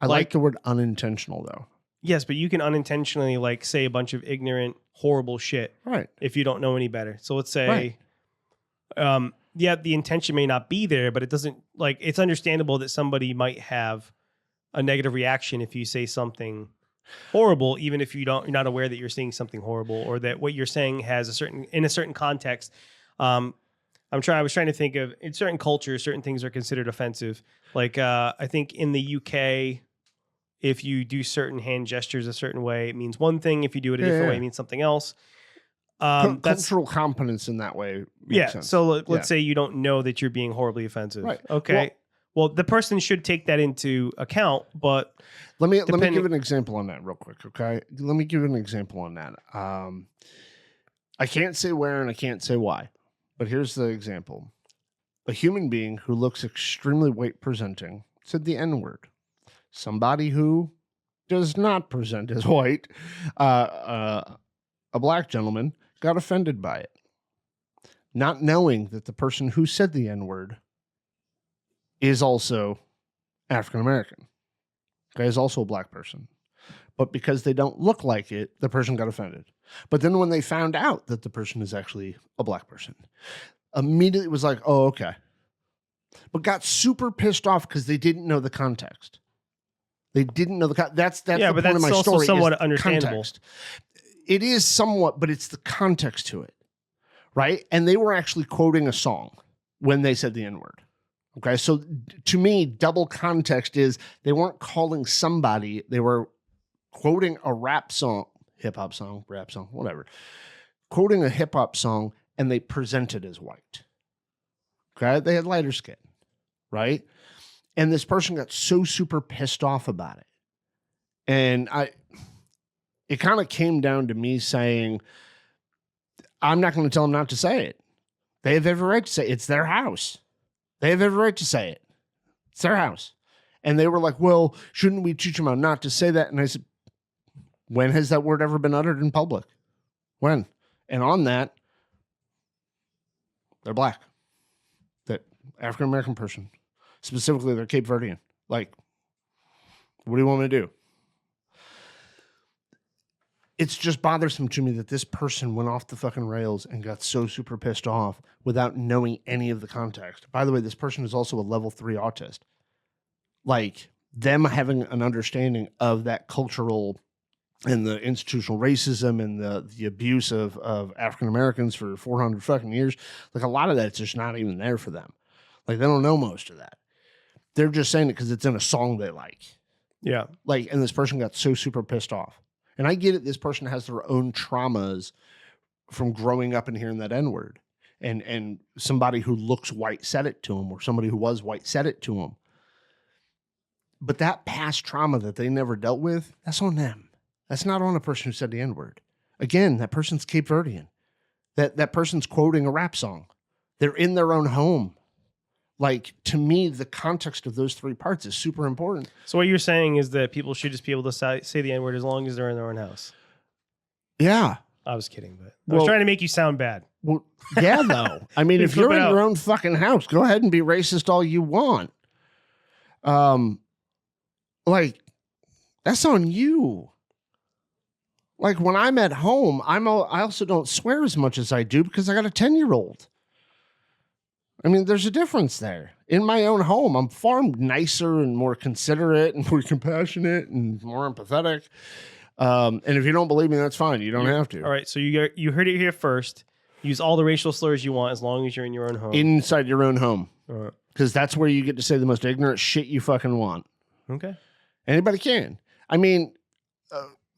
I like the word unintentional though. Yes, but you can unintentionally like say a bunch of ignorant, horrible shit, right? If you don't know any better. So let's say, yeah, the intention may not be there, but it doesn't like it's understandable that somebody might have a negative reaction if you say something horrible, even if you're not aware that you're saying something horrible or that what you're saying has in a certain context, I was trying to think of in certain cultures, certain things are considered offensive. Like I think in the UK, if you do certain hand gestures a certain way, it means one thing. If you do it a different way, it means something else. That's Cultural competence in that way. Yeah. Sense. So let's say you don't know that you're being horribly offensive. Right. Okay. Well, the person should take that into account, but let me give an example on that real quick. Okay. Let me give an example on that. I can't say where and I can't say why, but here's the example. A human being who looks extremely white presenting said the N-word. Somebody who does not present as white, a black gentleman, got offended by it, not knowing that the person who said the N-word is also African American. Okay, is also a black person. But because they don't look like it, the person got offended. But then when they found out that the person is actually a black person, immediately was like, oh, okay. But got super pissed off because they didn't know the context. They didn't know the that's the point of my also story. Somewhat is understandable. Context. It is somewhat, but it's the context to it, right? And they were actually quoting a song when they said the N-word. Okay, so to me, double context is they weren't calling somebody; they were quoting a rap song, hip hop song, rap song, whatever. Quoting a hip hop song, and they presented as white. Okay, they had lighter skin, right? And this person got so super pissed off about it. And it kind of came down to me saying, I'm not going to tell them not to say it. They have every right to say it. It's their house. They have every right to say it. It's their house. And they were like, well, shouldn't we teach them how not to say that? And I said, when has that word ever been uttered in public? When? And on that, they're black. That African-American person. Specifically, they're Cape Verdean. Like, what do you want me to do? It's just bothersome to me that this person went off the fucking rails and got so super pissed off without knowing any of the context. By the way, this person is also a level 3 autist. Like, them having an understanding of that cultural and the institutional racism and the abuse of African Americans for 400 fucking years, like, a lot of that's just not even there for them. Like, they don't know most of that. They're just saying it because it's in a song they like. Yeah. Like, and this person got so super pissed off. And I get it. This person has their own traumas from growing up and hearing that N-word. And somebody who looks white said it to him, or somebody who was white said it to him. But that past trauma that they never dealt with, that's on them. That's not on a person who said the N-word. Again, that person's Cape Verdean. That person's quoting a rap song. They're in their own home. Like, to me, the context of those 3 parts is super important. So what you're saying is that people should just be able to say the N-word as long as they're in their own house. Yeah. I was kidding, but I was trying to make you sound bad. Well, yeah, though. I mean, if you're in your own fucking house, go ahead and be racist all you want. Like, that's on you. Like, when I'm at home, I also don't swear as much as I do because I got a 10-year-old. I mean, there's a difference there. In my own home, I'm far nicer and more considerate and more compassionate and more empathetic. And if you don't believe me, that's fine. You don't have to. All right. So you heard it here first. Use all the racial slurs you want as long as you're in your own home. Inside your own home. Because that's where you get to say the most ignorant shit you fucking want. Okay. Anybody can. I mean,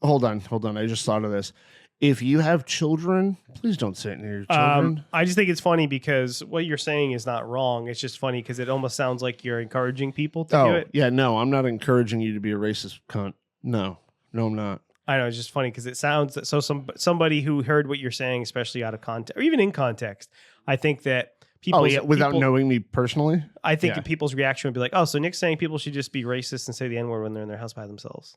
hold on. I just thought of this. If you have children, please don't say it near your children. I just think it's funny because what you're saying is not wrong. It's just funny because it almost sounds like you're encouraging people to do it. Yeah, no, I'm not encouraging you to be a racist cunt. No, I'm not. I know, it's just funny because it sounds that somebody who heard what you're saying, especially out of context or even in context, I think that people without knowing me personally, I think people's reaction would be like, "Oh, so Nick's saying people should just be racist and say the N-word when they're in their house by themselves."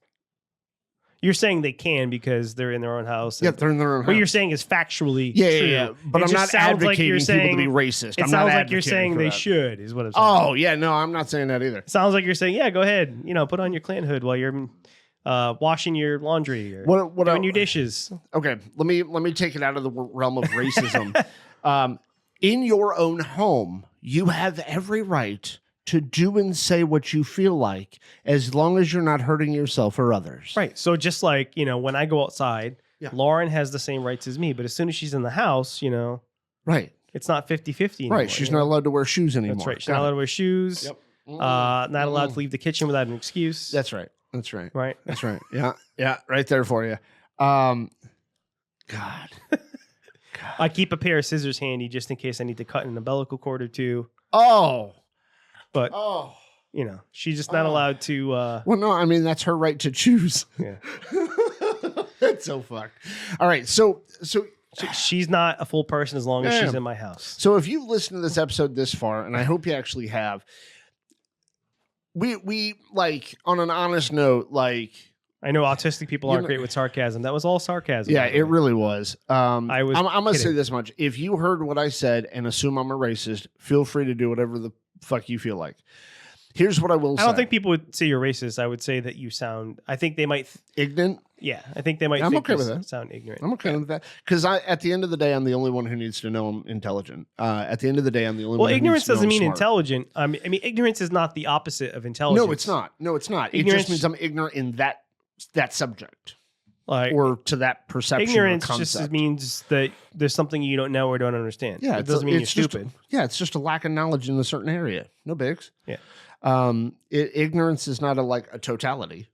You're saying they can because they're in their own house. Yeah, they're in their own house. What you're saying is factually true. Yeah. But I'm not advocating people to be racist. It sounds like you're saying they should, is what I'm saying. Oh, yeah, no, I'm not saying that either. It sounds like you're saying, yeah, go ahead. Put on your Klan hood while you're washing your laundry or doing your dishes. Okay, let me take it out of the realm of racism. In your own home, you have every right to do and say what you feel like, as long as you're not hurting yourself or others. Right. So just like, when I go outside, Lauren has the same rights as me, but as soon as she's in the house, right. It's not 50-50 anymore. Right. She's not allowed to wear shoes anymore. That's right. She's Got not it. allowed to wear shoes. Yep. Not allowed to leave the kitchen without an excuse. That's right. That's right. Right. That's right. Yeah. Yeah. Right there for you. God. I keep a pair of scissors handy just in case I need to cut an umbilical cord or two. Oh. But, Oh. you know, she's just not allowed to. Well, no, I mean, that's her right to choose. Yeah. That's so fucked. All right. So She's not a full person as long as she's in my house. So if you've listened to this episode this far, and I hope you actually have, we like, on an honest note, like, I know autistic people aren't great with sarcasm. That was all sarcasm. yeah, it really was. I'm gonna say kidding. this much: if you heard what I said and assume I'm a racist, feel free to do whatever the fuck you feel like. Here's what I will say. I don't think people would say you're racist. I would say that you sound. I think they might. Ignorant. Yeah, I think they might. I'm think okay you with that. Sound ignorant. I'm okay with that because at the end of the day, I'm the only one who needs to know I'm intelligent. At the end of the day, I'm the only one. Well, who ignorance needs to know doesn't I'm mean smart. intelligent. I mean, ignorance is not the opposite of intelligence. No, it's not. No, it's not. It Ignorance- just means I'm ignorant in that subject Like or to that perception. ignorance or just concept. means that there's something you don't know or don't understand. Yeah, it doesn't mean you're it's just- stupid. it's just a lack of knowledge in a certain area. No bigs. Yeah. Ignorance is not a totality.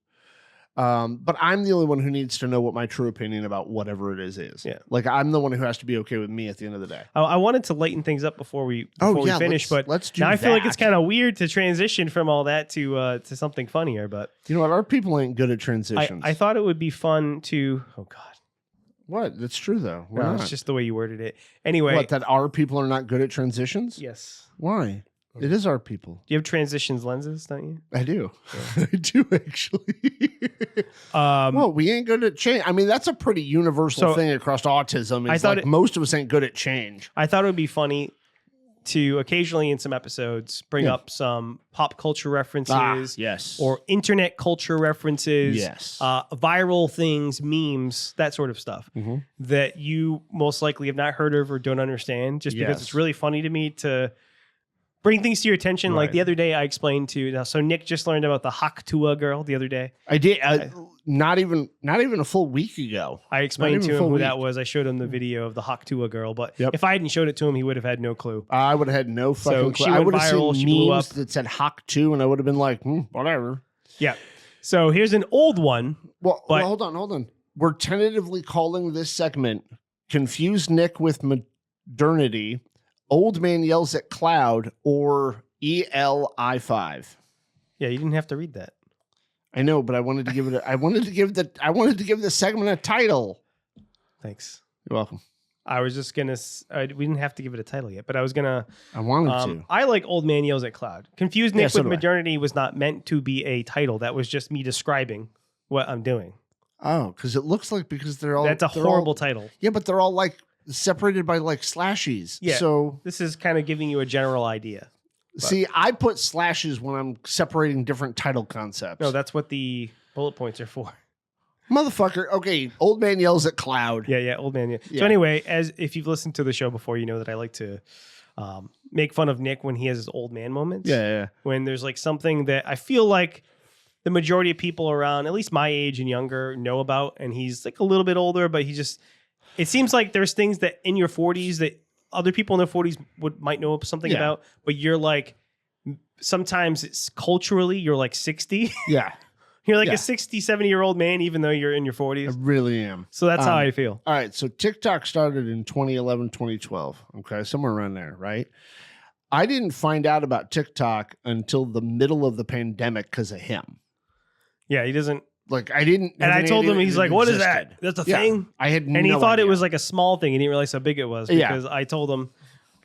But I'm the only one who needs to know what my true opinion about whatever it is. Yeah. Like I'm the one who has to be okay with me at the end of the day. I wanted to lighten things up before we finish, but let's do now I feel like that. it's kind of weird to transition from all that to something funnier. But You know what? Our people ain't good at transitions. I thought it would be fun to. Oh God, What? That's true though. We're no, not. it's just the way you worded it. Anyway, What? That our people are not good at transitions? yes. Why? It is our people. You have transitions lenses, don't you? I do. I do actually. Um, Well, we ain't good at change. I mean, that's a pretty universal So, thing across autism. I It's thought like most of us ain't good at change. I thought it would be funny to occasionally in some episodes bring up some pop culture references Yes. or internet culture references, Yes. viral things, memes, that sort of stuff Mhm. that you most likely have not heard of or don't understand just because Yes. it's really funny to me to bring things to your attention. Like Right. the other day I explained to, so Nick just learned about the Haktua girl the other day. I did. Not even a full week ago. I explained even to him full who that week. was. I showed him the video of the Haktua girl, but Yep. if I hadn't showed it to him, he would have had no clue. I would have had no fucking she clue. I went would have viral, seen she blew memes up. that said Hawk 2, and I would have been like, whatever. Yeah. So here's an old one. Well, But- hold on. We're tentatively calling this segment Confuse Nick with Modernity, Old Man Yells at Cloud, or ELI5. Yeah, you didn't have to read that. I know, but I wanted to give it I wanted to give the segment a title. Thanks. You're welcome. I was just gonna. We didn't have to give it a title yet, but I was gonna. I wanted to. I like Old Man Yells at Cloud. Confused Nick so with do I. Modernity was not meant to be a title. That was just me describing what I'm doing. Oh, because it looks like because they're all That's a they're horrible all- title. Yeah, but they're all like separated by like slashes. Yeah. So This is kind of giving you a general idea. see, I put slashes when I'm separating different title concepts. No, that's what the bullet points are for. Motherfucker. Okay, Old Man Yells at Cloud. Yeah, Old Man. Yeah. Yeah. So anyway, as if you've listened to the show before, you know that I like to make fun of Nick when he has his old man moments. Yeah. When there's like something that I feel like the majority of people around, at least my age and younger, know about, and he's like a little bit older, but it seems like there's things that in your 40s that other people in their 40s might know something Yeah. about, but you're like, sometimes it's culturally, you're like 60. Yeah. You're like Yeah. a 60, 70-year-old man, even though you're in your I 40s. really am. So that's how I feel. All right. So TikTok started in 2011, 2012. Okay. Somewhere around there, right? I didn't find out about TikTok until the middle of the pandemic because of him. Yeah, he doesn't. Like, I didn't. And I have told any him, idea he's it like, what is existed. that? That's a Yeah. thing? I had And he no thought it idea. was like a small thing. He didn't realize how big it was Yeah. because I told him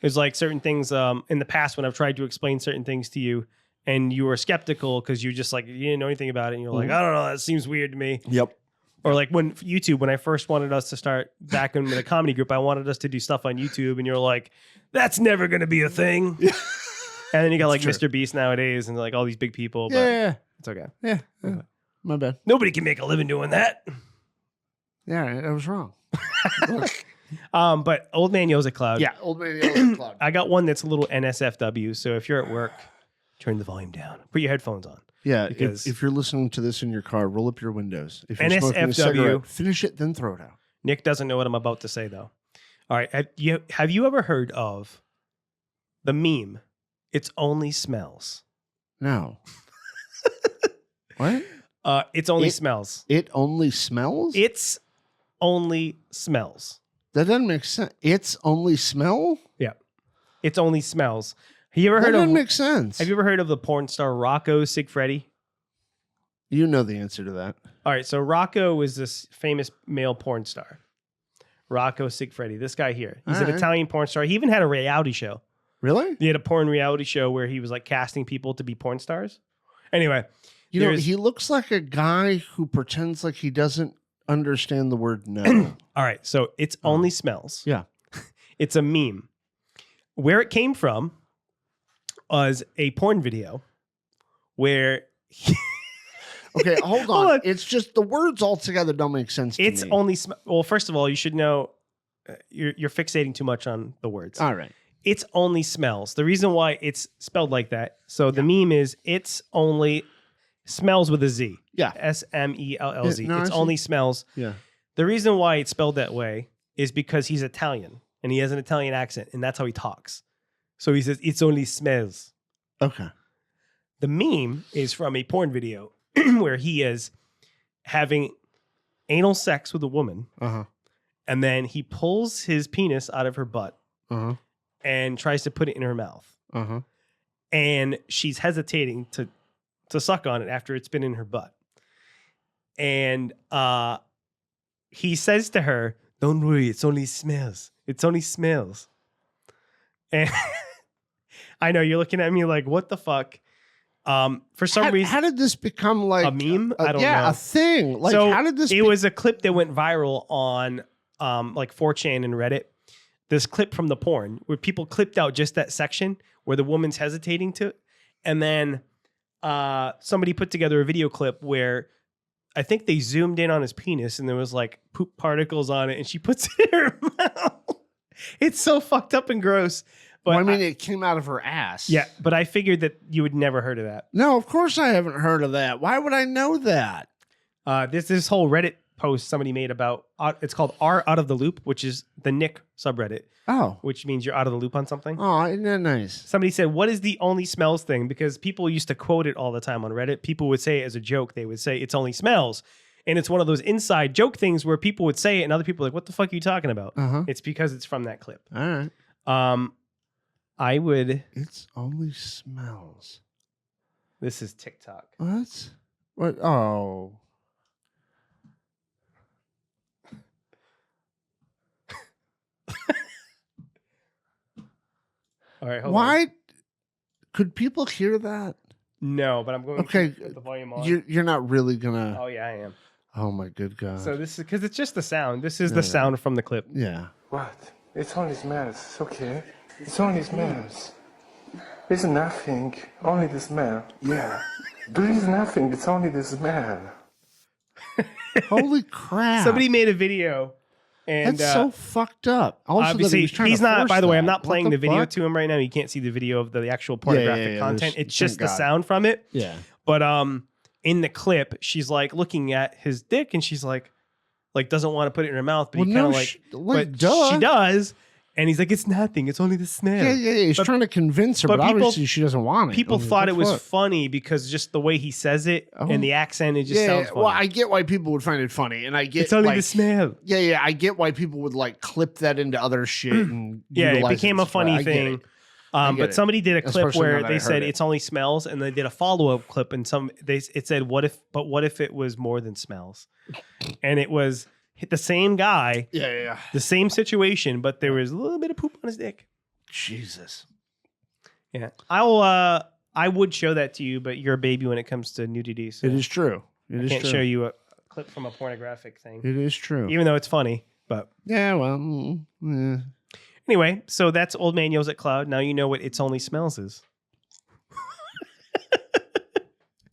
there's like certain things in the past when I've tried to explain certain things to you and you were skeptical because you just like, you didn't know anything about it. And you're like, I don't know, that seems weird to me. Yep. Or like when YouTube, when I first wanted us to start back in the comedy group, I wanted us to do stuff on YouTube and you're like, that's never going to be a thing. And then you got like true. Mr. Beast nowadays and like all these big people, but Yeah. it's okay. Yeah. My bad. Nobody can make a living doing that. Yeah, I was wrong. But Old Man Yells at Cloud. Yeah. Old Man Yells at Cloud. I got one that's a little NSFW. So if you're at work, turn the volume down. Put your headphones on. Yeah, Because- if you're listening to this in your car, roll up your windows. If you're NSFW. smoking a cigarette, finish it, then throw it out. Nick doesn't know what I'm about to say, though. All right. Have you ever heard of the meme? It's only smells. No. What? It's only smells. It only smells? It's only smells. That doesn't make sense. It's only smell? Yeah. It's only smells. Have you ever That heard of? doesn't make sense. Have you ever heard of the porn star Rocco Siffredi? You know the answer to that. All right. So Rocco was this famous male porn star. Rocco Siffredi. This guy here. He's All an right. Italian porn star. He even had a reality show. Really? He had a porn reality show where he was like casting people to be porn stars. Anyway, You know, he looks like a guy who pretends like he doesn't understand the word no. all right. So it's only smells. Yeah. It's a meme. Where it came from was a porn video where Okay, hold Hold on. on. It's just the words altogether don't make sense to it's me. only well, first of all, you should know you're fixating too much on the words. All right. It's only smells. The reason why it's spelled like that. So the meme is it's only smells with a Z. Yeah. SMELLZ. Yeah, no, I It's see. only smells. Yeah. The reason why it's spelled that way is because he's Italian and he has an Italian accent and that's how he talks. So he says it's only smells. Okay. The meme is from a porn video where he is having anal sex with a woman Uh-huh. and then he pulls his penis out of her butt Uh-huh. and tries to put it in her mouth. Uh-huh. And she's hesitating to suck on it after it's been in her butt. And he says to her, "Don't worry, it's only smells. It's only smells." And I know you're looking at me like, what the fuck? For some reason, How did this become like a meme? I don't know. a thing. Like, So how did this it was a clip that went viral on like 4chan and Reddit. This clip from the porn where people clipped out just that section where the woman's hesitating to, and then somebody put together a video clip where I think they zoomed in on his penis and there was like poop particles on it and she puts it in her mouth. It's so fucked up and gross. But Well, I mean, it came out of her ass. yeah, but I figured that you would never heard of that. No, of course I haven't heard of that. Why would I know that? This whole Reddit post somebody made about it's called R Out of the Loop, which is the Nick subreddit, Oh. which means you're out of the loop on something. Oh, isn't that nice? Somebody said, "What is the only smells thing?" Because people used to quote it all the time on Reddit. People would say it as a joke. They would say it's only smells, and it's one of those inside joke things where people would say it, and other people are like, "What the fuck are you talking about?" Uh-huh. It's because it's from that clip. All right. I would. It's only smells. This is TikTok. What? What? Oh. All right, hold on. Why? Could people hear that? No, but I'm going Okay, to put the volume on. You're not really gonna. Oh yeah, I am. Oh my good God. So this is because it's just the sound. This is No, the no. sound from the clip. Yeah. What? It's only smells. It's okay. It's only smells. It's nothing. Only the smell. Yeah. There is nothing. It's only the smell. Holy crap. Somebody made a video, and That's so fucked up. Also, that obviously he was trying he's to not. force By the way, that. I'm not What playing the video fuck? to him right now. You can't see the video of the actual pornographic yeah, content. there's- It's just the thank God. sound from it. Yeah. But in the clip, she's like looking at his dick, and she's like doesn't want to put it in her mouth, but Well, he kind no, of like, like, but duh. she does, and he's like, it's nothing. It's only the smell. Yeah. He's But- trying to convince her, but but, people- obviously she doesn't want it. People I mean, thought it what was the fuck? funny because just the way he says it Oh. and the accent, it just sounds funny. Well, I get why people would find it funny, and I get it's only like, the smell. Yeah, I get why people would like clip that into other shit. And Yeah, it utilize became a as well. funny I get thing. it. I get But it. somebody did a clip Especially now where that I they heard said it. it's only smells, and they did a follow up clip, and it said, "What if it was more than smells?" And it was the same guy, Yeah. the same situation, but there was a little bit of poop on his dick. Jesus. Yeah, I would show that to you, but you're a baby when it comes to nudity, so It is true. It I is can't true. show you a clip from a pornographic thing, It is true. even though it's funny. But Yeah. Well. anyway, so that's Old Man Yells at Cloud. Now you know what It's Only Smells is.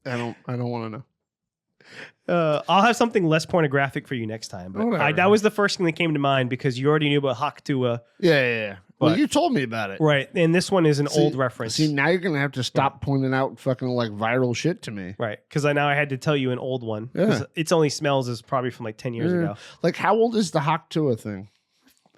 I don't want to know. I'll have something less pornographic for you next time. But Whatever. that was the first thing that came to mind because you already knew about Haktua. Yeah. Well, But- you told me about it. Right. And this one is an See- old reference. See, now you're gonna have to stop pointing out fucking like viral shit to me. Right. Because now I had to tell you an old one. 'Cause Yeah. It's Only Smells is probably from like 10 years Yeah. ago. Like, how old is the Haktua thing?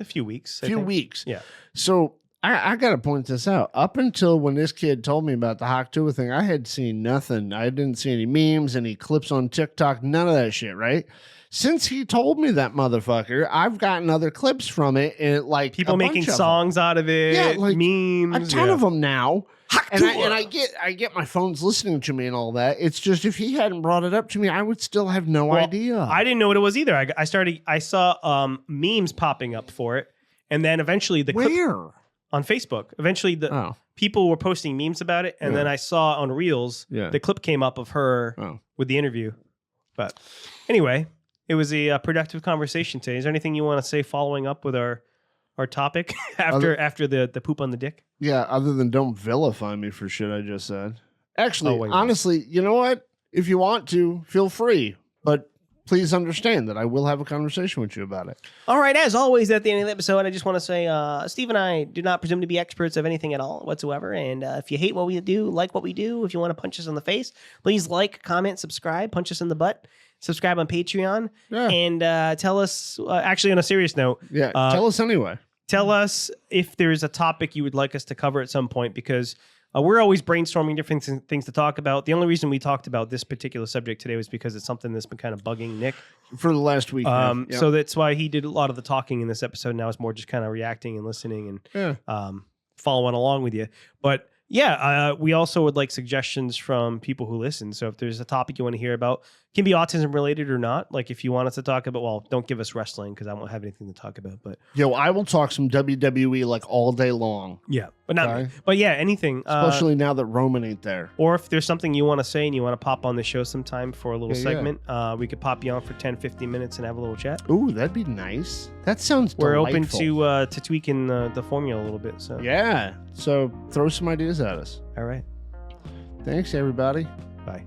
A few weeks. I few think. weeks. Yeah. So I got to point this out. Up until when this kid told me about the Hawk-Tuah thing, I had seen nothing. I didn't see any memes, any clips on TikTok, none of that shit, right? Since he told me that motherfucker, I've gotten other clips from it, and like People a making bunch of songs out of it, Yeah, like, memes. a ton yeah. of them now. And I get my phone's listening to me and all that. It's just if he hadn't brought it up to me, I would still have no Well, idea. I didn't know what it was either. I saw memes popping up for it, and then eventually the clip Where? on Facebook. Eventually the people were posting memes about it, and then I saw on Reels the clip came up of her with the interview. But anyway, it was a productive conversation today. Is there anything you want to say following up with our topic after the poop on the dick? Yeah, other than don't vilify me for shit I just said. Actually, wait. honestly, you know what? If you want to, feel free. But please understand that I will have a conversation with you about it. All right, as always, at the end of the episode, I just want to say Steve and I do not presume to be experts of anything at all whatsoever. And if you hate what we do, like what we do, if you want to punch us in the face, please like, comment, subscribe, punch us in the butt. Subscribe on Patreon. Yeah. And tell us, actually on a serious note. Yeah, tell us anyway. Tell us if there's a topic you would like us to cover at some point, because we're always brainstorming different things to talk about. The only reason we talked about this particular subject today was because it's something that's been kind of bugging Nick for the last week. So that's why he did a lot of the talking in this episode. Now it's more just kind of reacting and listening and following along with you. But yeah, we also would like suggestions from people who listen. So if there's a topic you want to hear about, can be autism related or not. Like if you want us to talk about, well, don't give us wrestling because I won't have anything to talk about. But I will talk some WWE like all day long. Yeah, but not. Okay. But yeah, anything. Especially now that Roman ain't there. Or if there's something you want to say and you want to pop on the show sometime for a little segment, we could pop you on for 10, 15 minutes and have a little chat. Ooh, that'd be nice. That sounds We're delightful. open to tweaking the formula a little bit. So yeah. So throw some ideas at us. All right. Thanks, everybody. Bye.